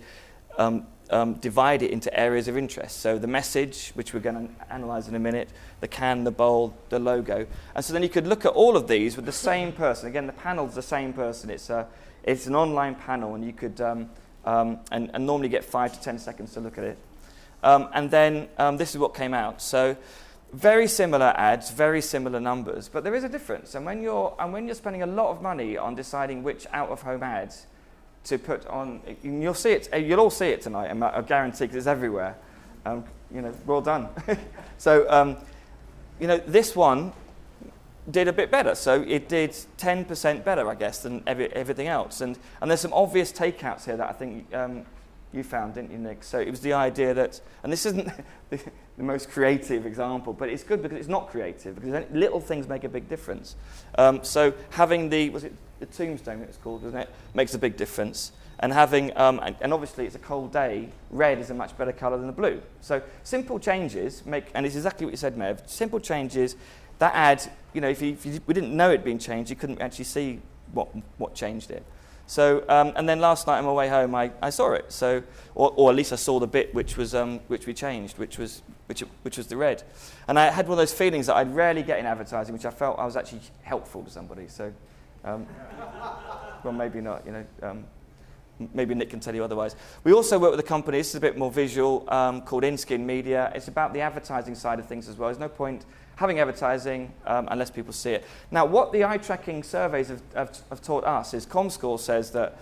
S10: divide it into areas of interest. So the message, which we're going to analyze in a minute, the can, the bowl, the logo. And so then you could look at all of these with the same person. Again, the panel's the same person. It's an online panel, and you could and normally get 5 to 10 seconds to look at it. And then this is what came out. So very similar ads, very similar numbers, but there is a difference. And when you're spending a lot of money on deciding which out-of-home ads to put on, you'll see it. You'll all see it tonight. I guarantee, because it's everywhere. Well done. So, this one did a bit better. So it did 10% better, I guess, than everything else. And there's some obvious takeouts here that I think you found, didn't you, Nick? So it was the idea that, and this isn't the most creative example, but it's good because it's not creative, because little things make a big difference. So having the tombstone, it's called, isn't it? Makes a big difference. And having, and obviously it's a cold day, red is a much better colour than the blue. So simple changes make, and it's exactly what you said, Mev, simple changes, that ad, if we didn't know it'd been changed, you couldn't actually see what changed it. So, and then last night on my way home, I saw it. So, or at least I saw the bit which we changed, which was the red. And I had one of those feelings that I'd rarely get in advertising, which I felt I was actually helpful to somebody. So, well, maybe not. Maybe Nick can tell you otherwise. We also work with a company. This is a bit more visual, called InSkin Media. It's about the advertising side of things as well. There's no point having advertising unless people see it. Now, what the eye tracking surveys have taught us is ComScore says that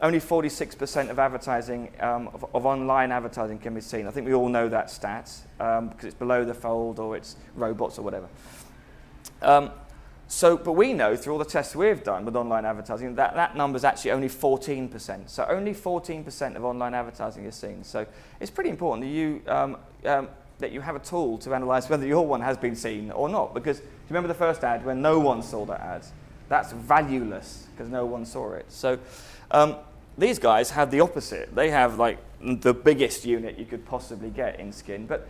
S10: only 46% of advertising, of online advertising can be seen. I think we all know that stat because it's below the fold or it's robots or whatever. But we know through all the tests we've done with online advertising that number is actually only 14%. So only 14% of online advertising is seen. So it's pretty important that you have a tool to analyse whether your one has been seen or not. Because do you remember the first ad when no one saw that ad? That's valueless because no one saw it. So these guys have the opposite. They have like the biggest unit you could possibly get in skin. But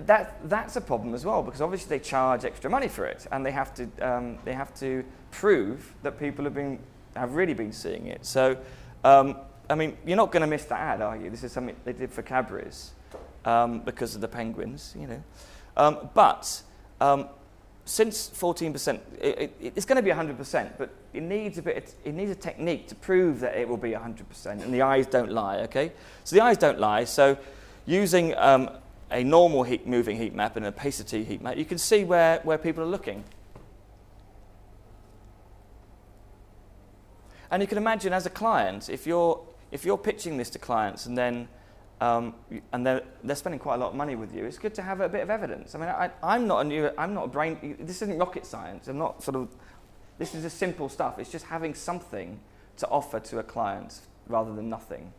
S10: that's a problem as well, because obviously they charge extra money for it, and they have to prove that people have really been seeing it. So, you're not going to miss that ad, are you? This is something they did for Cadbury's because of the penguins, But since 14%, it's going to be 100%, but it needs a technique to prove that it will be 100%, and the eyes don't lie. Okay, so the eyes don't lie. So using a normal moving heat map and an opacity heat map, you can see where people are looking. And you can imagine as a client, if you're pitching this to clients and then they're spending quite a lot of money with you, it's good to have a bit of evidence. I'm not a brain. This isn't rocket science. This is just simple stuff. It's just having something to offer to a client rather than nothing.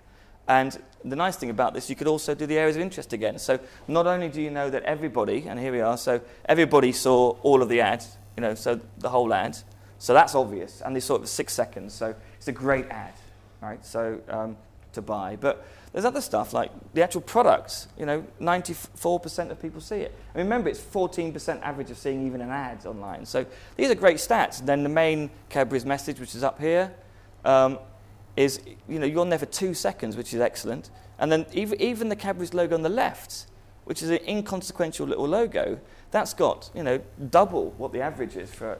S10: And the nice thing about this, you could also do the areas of interest again. So not only do you know that everybody, and here we are, so everybody saw all of the ads, so the whole ad. So that's obvious, and they saw it for 6 seconds. So it's a great ad, right? So to buy. But there's other stuff like the actual product. 94% of people see it. Remember, it's 14% average of seeing even an ad online. So these are great stats. And then the main Cadbury's message, which is up here, is you're on there for 2 seconds, which is excellent. And then even the Cadbury's logo on the left, which is an inconsequential little logo, that's got double what the average is for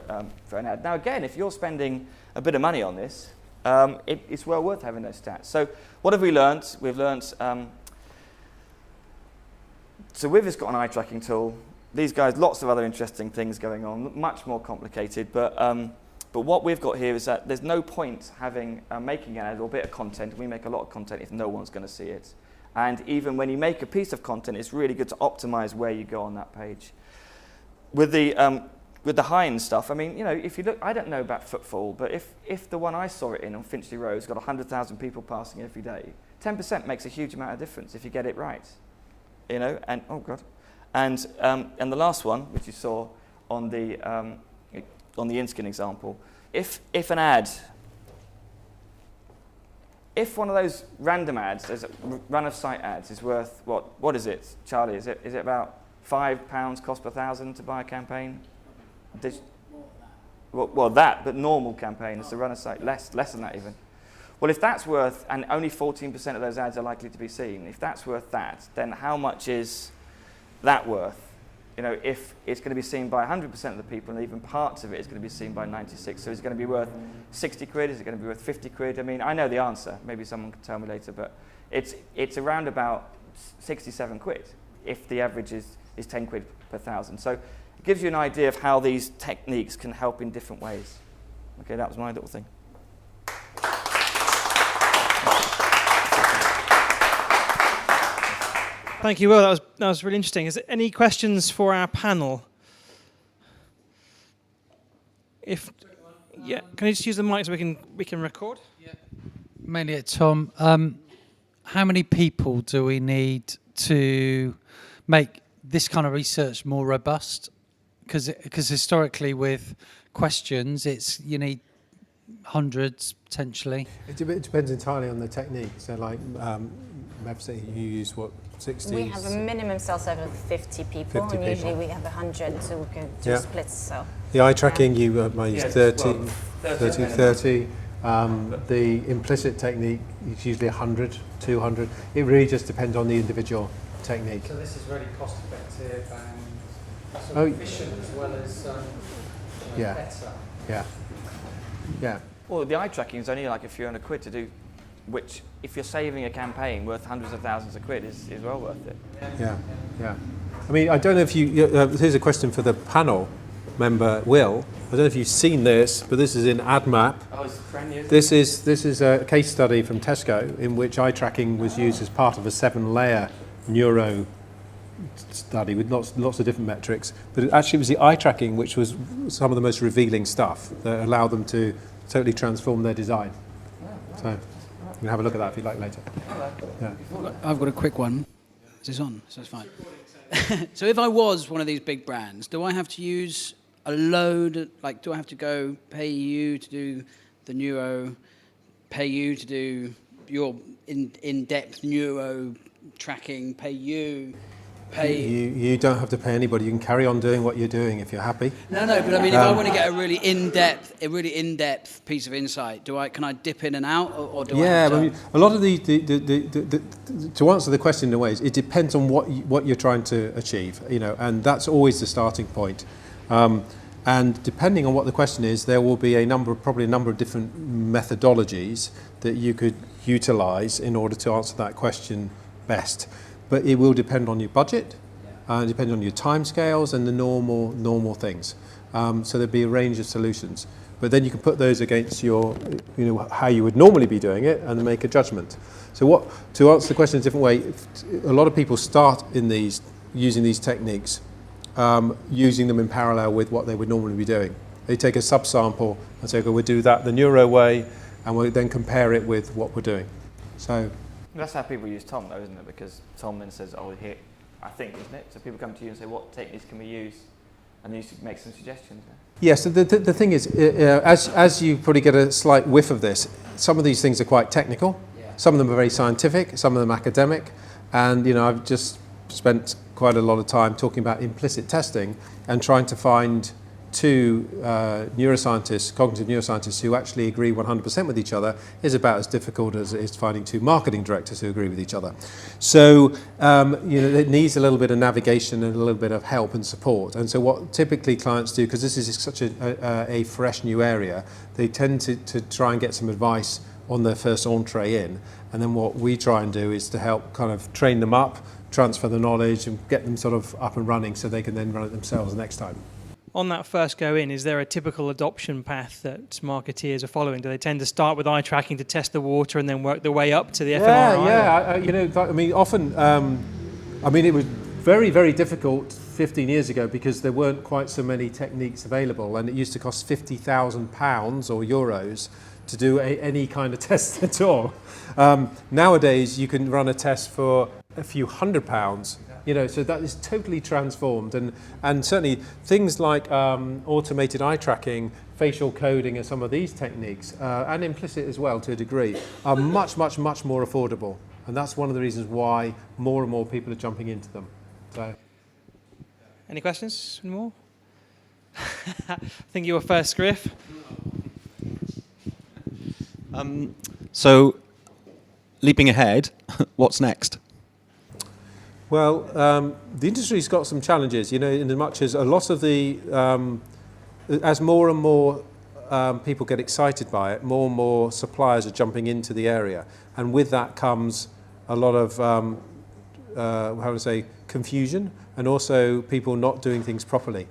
S10: an ad. Now again, if you're spending a bit of money on this, it's well worth having those stats. So what have we learned? We've learned. So Wiv has got an eye tracking tool. These guys, lots of other interesting things going on, much more complicated, but what we've got here is that there's no point making an ad or a bit of content. We make a lot of content if no one's going to see it. And even when you make a piece of content, it's really good to optimize where you go on that page. with the high-end stuff, I mean, you know, if you look, I don't know about footfall, but if the one I saw it in on Finchley Road has got 100,000 people passing every day, 10% makes a huge amount of difference if you get it right, you know. And oh god, and the last one, which you saw on the in-skin example, if one of those random ads, as run-of-sight ads, is worth what is it, Charlie? Is it about £5 cost per 1,000 to buy a campaign? Well, that, but normal campaign is the run-of-sight, less than that even. Well, if that's worth, and only 14% of those ads are likely to be seen, if that's worth that, then how much is that worth? You know, if it's going to be seen by 100% of the people, and even parts of it is going to be seen by 96, so is it going to be worth 60 quid? Is it going to be worth 50 quid? I mean, I know the answer. Maybe someone can tell me later, but it's around about 67 quid if the average is 10 quid per 1,000. So it gives you an idea of how these techniques can help in different ways. Okay, that was my little thing.
S1: Thank you, Will. That was really interesting. Is there any questions for our panel? Yeah, can you just use the mic so we can record?
S5: Yeah. Mainly at Thom. How many people do we need to make this kind of research more robust? Because historically with questions, you need hundreds potentially.
S2: It depends entirely on the technique. So like website, you use what, 60?
S4: We have a minimum cell size of 50 people, and usually we have 100, so we can do splits. So
S2: the eye tracking, you use 30,
S10: well,
S2: 30. The implicit technique is usually 100, 200. It really just depends on the individual technique.
S5: So this is really cost effective and sort of efficient as well as better.
S2: Yeah.
S10: Well, the eye tracking is only like a few hundred quid to do, which, if you're saving a campaign worth hundreds of thousands of quid, is well worth it.
S2: Yeah. I mean, I don't know if here's a question for the panel member, Will. I don't know if you've seen this, but this is in AdMap.
S10: Oh, it's brand new.
S2: This is a case study from Tesco in which eye tracking was used as part of a 7-layer neuro study with lots of different metrics. But it was the eye tracking which was some of the most revealing stuff that allowed them to totally transform their design. So you can have a look at that if you like later. Yeah.
S11: I've got a quick one. Is this on? So it's fine. So if I was one of these big brands, do I have to use a load, like do I have to go pay you to do the neuro, pay you to do your in-depth neuro tracking, pay you, pay...
S2: You don't have to pay anybody. You can carry on doing what you're doing if you're happy.
S11: No, but I mean, if I want to get a really in-depth piece of insight, can I dip in and out, or do I have to...
S2: I mean, a lot of to answer the question in a way, it depends on what you're trying to achieve, you know, and that's always the starting point. And depending on what the question is, there will be probably a number of different methodologies that you could utilize in order to answer that question best. But it will depend on your budget, depend on your timescales and the normal things. So there'll be a range of solutions. But then you can put those against your, how you would normally be doing it and make a judgment. So to answer the question in a different way, a lot of people start using these techniques, using them in parallel with what they would normally be doing. They take a subsample and say, okay, we'll do that the neuro way, and we'll then compare it with what we're doing. So
S10: that's how people use Thom, though, isn't it? Because Thom then says, oh, here, I think, isn't it? So people come to you and say, what techniques can we use? And then you make some suggestions.
S2: Yes, the thing is, as you probably get a slight whiff of this, some of these things are quite technical. Yeah. Some of them are very scientific, some of them academic. And, I've just spent quite a lot of time talking about implicit testing and trying to find two neuroscientists, cognitive neuroscientists, who actually agree 100% with each other is about as difficult as it is finding two marketing directors who agree with each other. So, it needs a little bit of navigation and a little bit of help and support. And so what typically clients do, because this is such a fresh new area, they tend to try and get some advice on their first entree in. And then what we try and do is to help kind of train them up, transfer the knowledge and get them sort of up and running so they can then run it themselves next time.
S1: On that first go in, is there a typical adoption path that marketeers are following? Do they tend to start with eye tracking to test the water and then work their way up to the fMRI?
S2: Yeah. Often, it was very, very difficult 15 years ago because there weren't quite so many techniques available, and it used to cost £50,000 or euros to do any kind of test at all. Nowadays, you can run a test for a few £100, you know, so that is totally transformed. And certainly things like automated eye tracking, facial coding and some of these techniques, and implicit as well to a degree, are much, much, much more affordable. And that's one of the reasons why more and more people are jumping into them. So.
S1: Any questions? Any more? I think you were first, Griff.
S6: So, leaping ahead, what's next?
S2: Well, the industry's got some challenges, you know, in as much as a lot of the, as more and more people get excited by it, more and more suppliers are jumping into the area. And with that comes a lot of, how to say, confusion, and also people not doing things properly.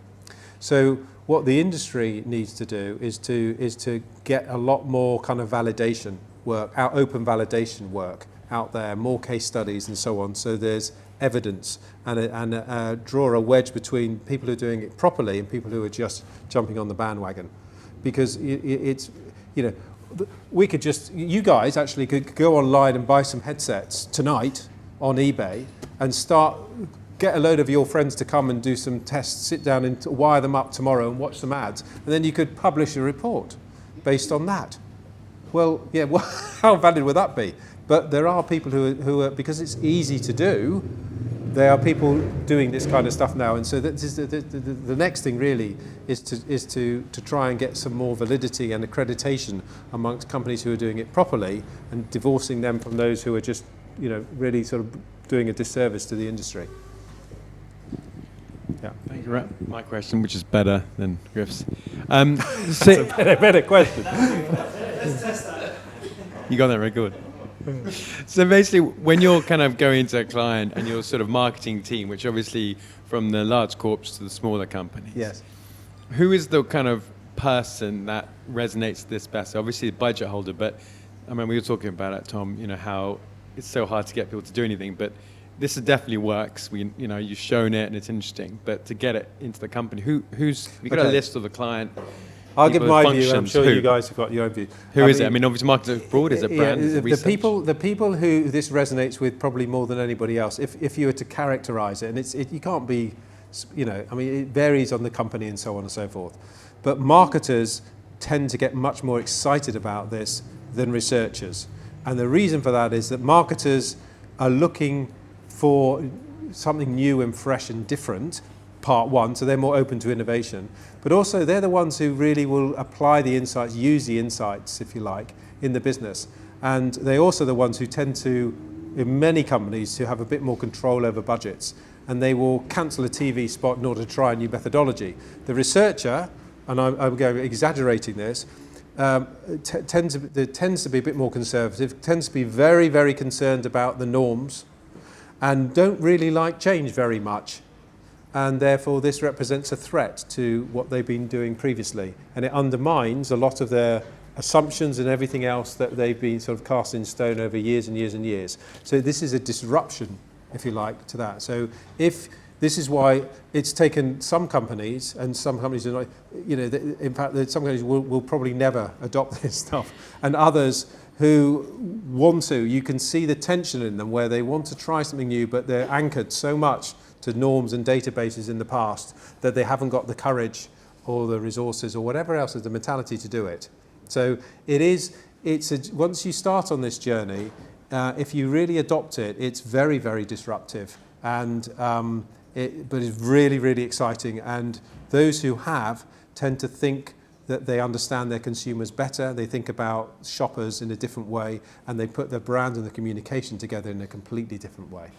S2: So what the industry needs to do is to get a lot more kind of validation work, open validation work out there, more case studies and so on. So there's evidence and draw a wedge between people who are doing it properly and people who are just jumping on the bandwagon. Because it's, you know, we could just, you guys actually could go online and buy some headsets tonight on eBay and get a load of your friends to come and do some tests, sit down and wire them up tomorrow and watch some ads, and then you could publish a report based on that. Well, yeah, well, how valid would that be? But there are people who are, because it's easy to do, there are people doing this kind of stuff now, and so this is the next thing really is to try and get some more validity and accreditation amongst companies who are doing it properly, and divorcing them from those who are just, you know, really sort of doing a disservice to the industry. Yeah.
S7: Thank you. My question, which is better than Griff's.
S2: That's a better question.
S7: You got that very good. So basically, when you're kind of going to a client and your sort of marketing team, which obviously from the large corps to the smaller companies,
S2: yes,
S7: who is the kind of person that resonates this best? Obviously, the budget holder, but I mean, we were talking about it, Thom. You know how it's so hard to get people to do anything, but this definitely works. You know, you've shown it and it's interesting, but to get it into the company, who's you got a list of the client?
S2: I'll give my view. I'm sure you guys have got your own view.
S7: Who is it? I mean, obviously, marketing abroad is a brand.
S2: Yeah, the people who this resonates with probably more than anybody else. If you were to characterise it, and you can't be, you know, I mean, it varies on the company and so on and so forth. But marketers tend to get much more excited about this than researchers, and the reason for that is that marketers are looking for something new and fresh and different. Part one, so they're more open to innovation, but also they're the ones who really will apply the insights, use the insights, if you like, in the business. And they're also the ones who tend to, in many companies, to have a bit more control over budgets, and they will cancel a TV spot in order to try a new methodology. The researcher, and I'm going exaggerating this, tends to be a bit more conservative, tends to be very, very concerned about the norms, and don't really like change very much. And therefore this represents a threat to what they've been doing previously, and it undermines a lot of their assumptions and everything else that they've been sort of cast in stone over years and years and years. So this is a disruption, if you like, to that. So if this is why it's taken some companies, and some companies are not, you know, in fact some companies will probably never adopt this stuff, and others who want to, you can see the tension in them where they want to try something new, but they're anchored so much to norms and databases in the past that they haven't got the courage or the resources or whatever else is the mentality to do it. So once you start on this journey, if you really adopt it, it's very, very disruptive, and but it's really, really exciting. And those who have tend to think that they understand their consumers better, they think about shoppers in a different way, and they put their brand and the communication together in a completely different way.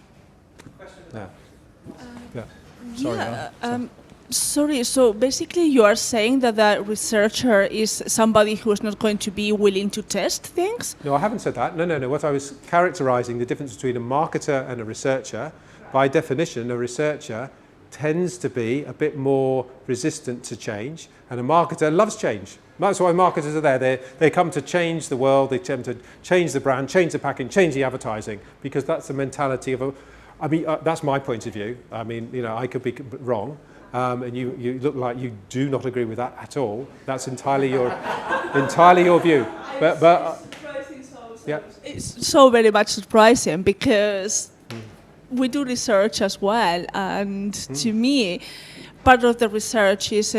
S2: Yeah. Yeah.
S12: Sorry, so basically you are saying that the researcher is somebody who is not going to be willing to test things?
S2: No, I haven't said that. No. What I was characterising the difference between a marketer and a researcher. By definition, a researcher tends to be a bit more resistant to change, and a marketer loves change. That's why marketers are there. They come to change the world, they tend to change the brand, change the packaging, change the advertising, because that's the mentality of I mean, that's my point of view. I mean, you know, I could be wrong, and you look like you do not agree with that at all. That's entirely your view. But yeah,
S12: It's so very much surprising because we do research as well, and to me, part of the research is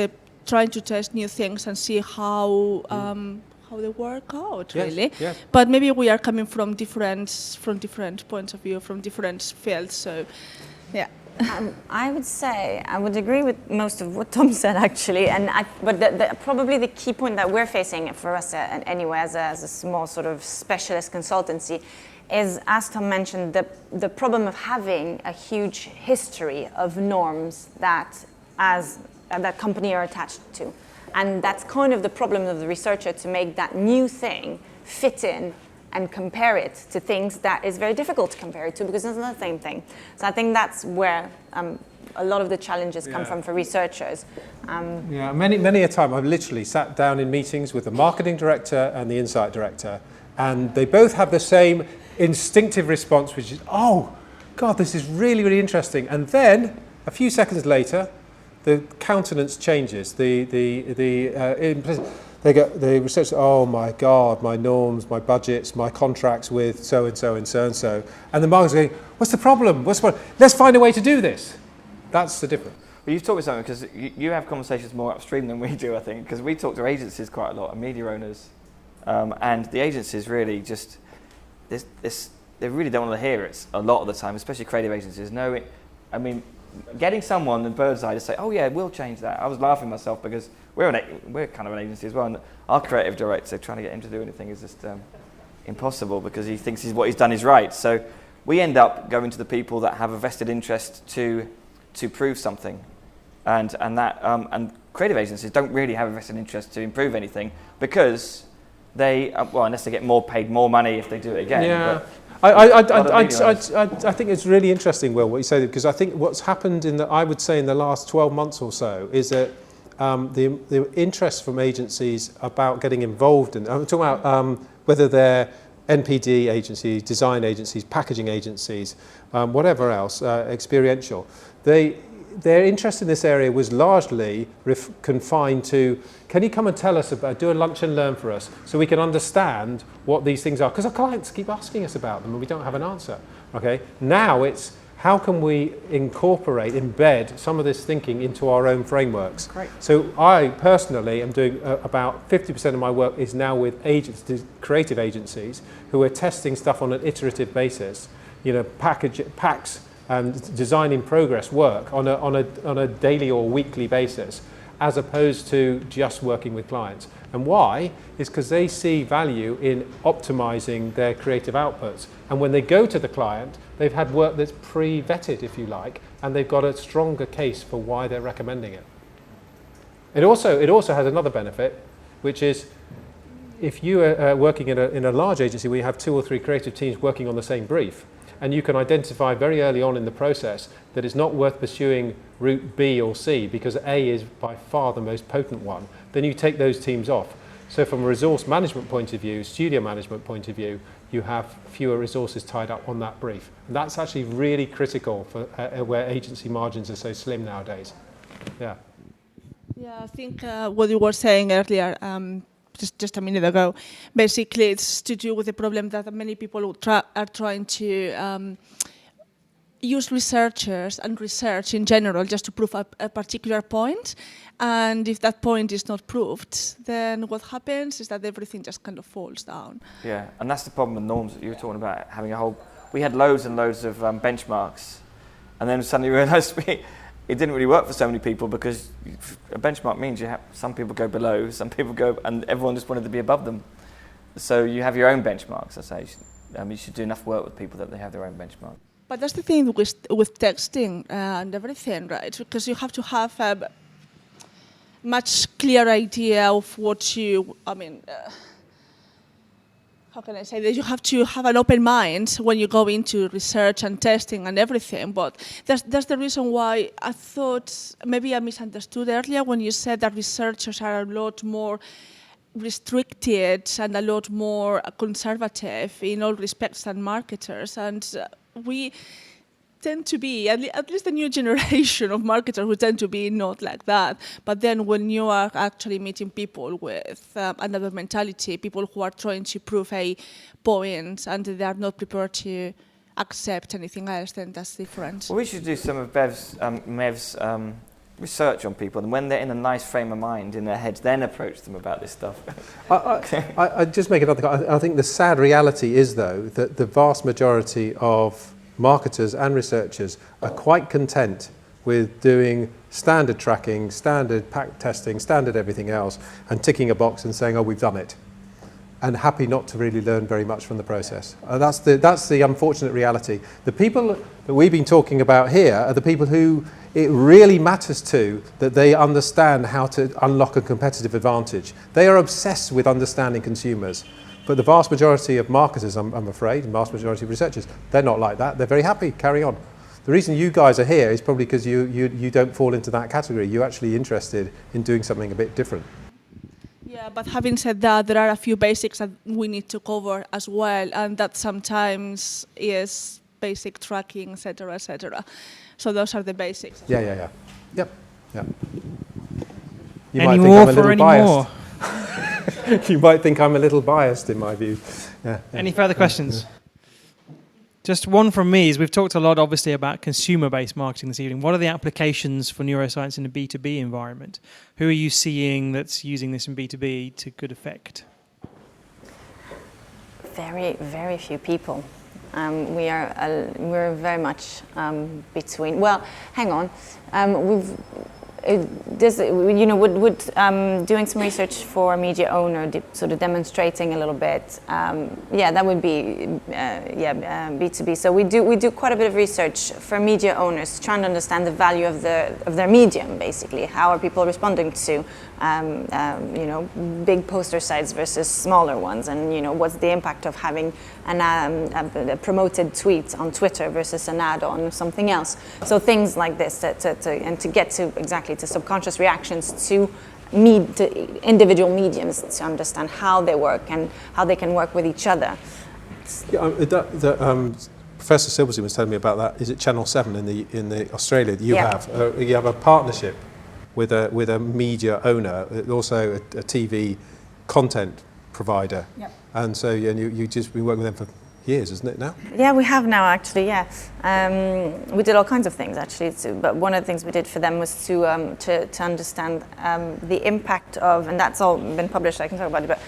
S12: trying to test new things and see how they work out,
S2: Yes,
S12: really.
S2: yes.
S12: But maybe we are coming from different points of view, from different fields. So, yeah.
S4: I would say I would agree with most of what Thom said, actually, but probably the key point that we're facing for us anyway, as a small sort of specialist consultancy, is, as Thom mentioned, the problem of having a huge history of norms that company are attached to. And that's kind of the problem of the researcher, to make that new thing fit in and compare it to things that is very difficult to compare it to, because it's not the same thing. So I think that's where a lot of the challenges come from for researchers.
S2: Yeah, many a time I've literally sat down in meetings with the marketing director and the insight director, and they both have the same instinctive response, which is, oh, God, this is really, really interesting. And then a few seconds later, the countenance changes. The research, oh my God, my norms, my budgets, my contracts with so and so and so and so. And the market's going, what's the problem? Let's find a way to do this. That's the difference.
S10: Well, you've talked with something, because you have conversations more upstream than we do, I think, because we talk to agencies quite a lot, and media owners, and the agencies really just, they really don't want to hear it a lot of the time, especially creative agencies. I mean, getting someone in bird's eye to say, oh yeah, we'll change that. I was laughing myself, because we're kind of an agency as well, and our creative director, trying to get him to do anything is just impossible, because he thinks what he's done is right. So we end up going to the people that have a vested interest to prove something, and creative agencies don't really have a vested interest to improve anything, because they unless they get paid more money if they do it again.
S2: Yeah.
S10: But
S2: I think it's really interesting, Will, what you say, because I think what's happened in the last 12 months or so is that the interest from agencies about getting involved in, I'm talking about whether they're NPD agencies, design agencies, packaging agencies, whatever else, experiential, their interest in this area was largely confined to, can you come and tell us about, do a lunch and learn for us, so we can understand what these things are? Because our clients keep asking us about them and we don't have an answer. Okay. Now it's, how can we embed some of this thinking into our own frameworks?
S4: Great.
S2: So I personally am doing about 50% of my work is now with creative agencies who are testing stuff on an iterative basis, packs and design in progress work on a daily or weekly basis, as opposed to just working with clients. And why? Is because they see value in optimizing their creative outputs. And when they go to the client, they've had work that's pre-vetted, if you like, and they've got a stronger case for why they're recommending it. It also has another benefit, which is, if you are working in a large agency where you have 2 or 3 creative teams working on the same brief, and you can identify very early on in the process that it's not worth pursuing route B or C because A is by far the most potent one, then you take those teams off. So from a resource management point of view, studio management point of view, you have fewer resources tied up on that brief. And that's actually really critical for where agency margins are so slim nowadays. Yeah.
S12: Yeah, I think what you were saying earlier, just a minute ago, basically it's to do with the problem that many people are trying to use researchers and research in general just to prove a particular point. And if that point is not proved, then what happens is that everything just kind of falls down.
S10: Yeah, and that's the problem with norms that you were talking about, having we had loads and loads of benchmarks, and then suddenly we realised it didn't really work for so many people, because a benchmark means you have some people go below, some people go, and everyone just wanted to be above them. So you have your own benchmarks, I say. You should do enough work with people that they have their own benchmark.
S12: But that's the thing with texting and everything, right? Because you have to have a much clearer idea of what you, how can I say that? You have to have an open mind when you go into research and testing and everything. But that's the reason why I thought maybe I misunderstood earlier when you said that researchers are a lot more restricted and a lot more conservative in all respects than marketers. And tend to be, at least the new generation of marketers who tend to be not like that. But then when you are actually meeting people with another mentality, people who are trying to prove a point and they are not prepared to accept anything else, then that's different.
S10: Well, we should do some of Mev's research on people, and when they're in a nice frame of mind in their heads, then approach them about this stuff.
S2: I just make another comment. I think the sad reality is, though, that the vast majority of marketers and researchers are quite content with doing standard tracking, standard pack testing, standard everything else, and ticking a box and saying, oh, we've done it, and happy not to really learn very much from the process. That's the unfortunate reality. The people that we've been talking about here are the people who it really matters to that they understand how to unlock a competitive advantage. They are obsessed with understanding consumers. But the vast majority of marketers, I'm afraid, and vast majority of researchers, they're not like that. They're very happy, carry on. The reason you guys are here is probably because you don't fall into that category. You're actually interested in doing something a bit different.
S12: Yeah, but having said that, there are a few basics that we need to cover as well, and that sometimes is basic tracking, etc., etc. So those are the basics.
S2: Yeah. Yep. You
S1: Any more for any more?
S2: You might think I'm a little biased in my view. Yeah.
S1: Any further questions? Just one from me is we've talked a lot, obviously, about consumer-based marketing this evening. What are the applications for neuroscience in a B2B environment? Who are you seeing that's using this in B2B to good effect?
S4: Very, very few people. We're very much between. Well, hang on. Doing some research for a media owner, sort of demonstrating a little bit. That would be B2B. So we do quite a bit of research for media owners, trying to understand the value of their medium. Basically, how are people responding to big poster sites versus smaller ones, and what's the impact of having a promoted tweet on Twitter versus an ad on something else. So things like this, to get to exactly to subconscious reactions to individual mediums, to understand how they work and how they can work with each other.
S2: Professor Silverstein was telling me about that. Is it Channel 7 in the Australia that you have? You have a partnership with a media owner, also a TV content provider. Yep. And so you just been working with them for years, isn't it now? Yeah,
S4: we have now actually. Yeah, we did all kinds of things actually. But one of the things we did for them was to understand the impact of, and that's all been published. I can talk about it, but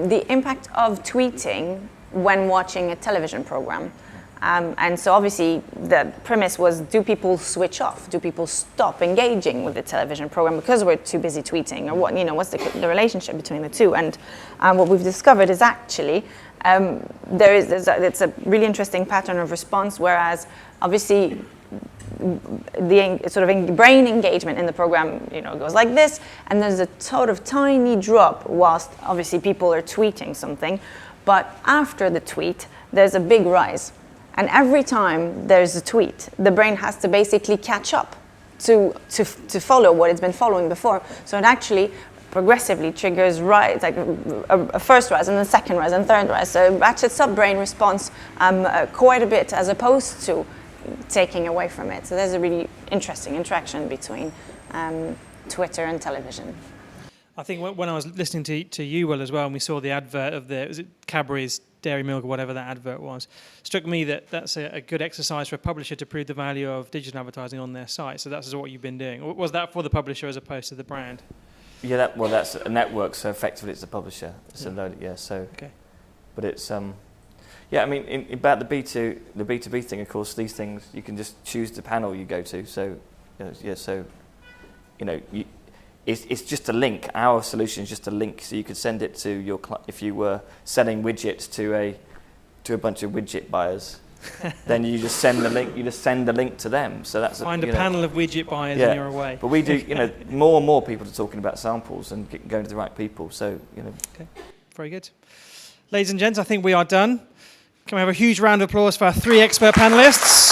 S4: the impact of tweeting when watching a television program. And so obviously the premise was, do people switch off? Do people stop engaging with the television program because we're too busy tweeting? Or what's the relationship between the two? And what we've discovered is actually it's a really interesting pattern of response, whereas obviously the sort of brain engagement in the program goes like this, and there's a sort of tiny drop whilst obviously people are tweeting something, but after the tweet there's a big rise. And every time there's a tweet, the brain has to basically catch up to follow what it's been following before. So it actually progressively triggers rise, like a first rise and then second rise and third rise. So ratchet sub-brain response quite a bit as opposed to taking away from it. So there's a really interesting interaction between Twitter and television.
S1: I think when I was listening to you, Will, as well, and we saw the advert of was it Cadbury's Dairy Milk or whatever that advert was, struck me that that's a good exercise for a publisher to prove the value of digital advertising on their site. So that's what you've been doing. Was that for the publisher as opposed to the brand?
S10: Yeah, that's a network, so effectively it's the publisher. So
S1: okay.
S10: But it's I mean, about the B2B thing, of course, these things you can just choose the panel you go to. So it's just a link. Our solution is just a link, so you could send it to your if you were selling widgets to a bunch of widget buyers. Then you just send the link. You just send the link to them. So that's
S1: find a panel of widget buyers and you're away.
S10: But we do. More and more people are talking about samples and going to the right people. So
S1: Okay, very good. Ladies and gents, I think we are done. Can we have a huge round of applause for our 3 expert panelists?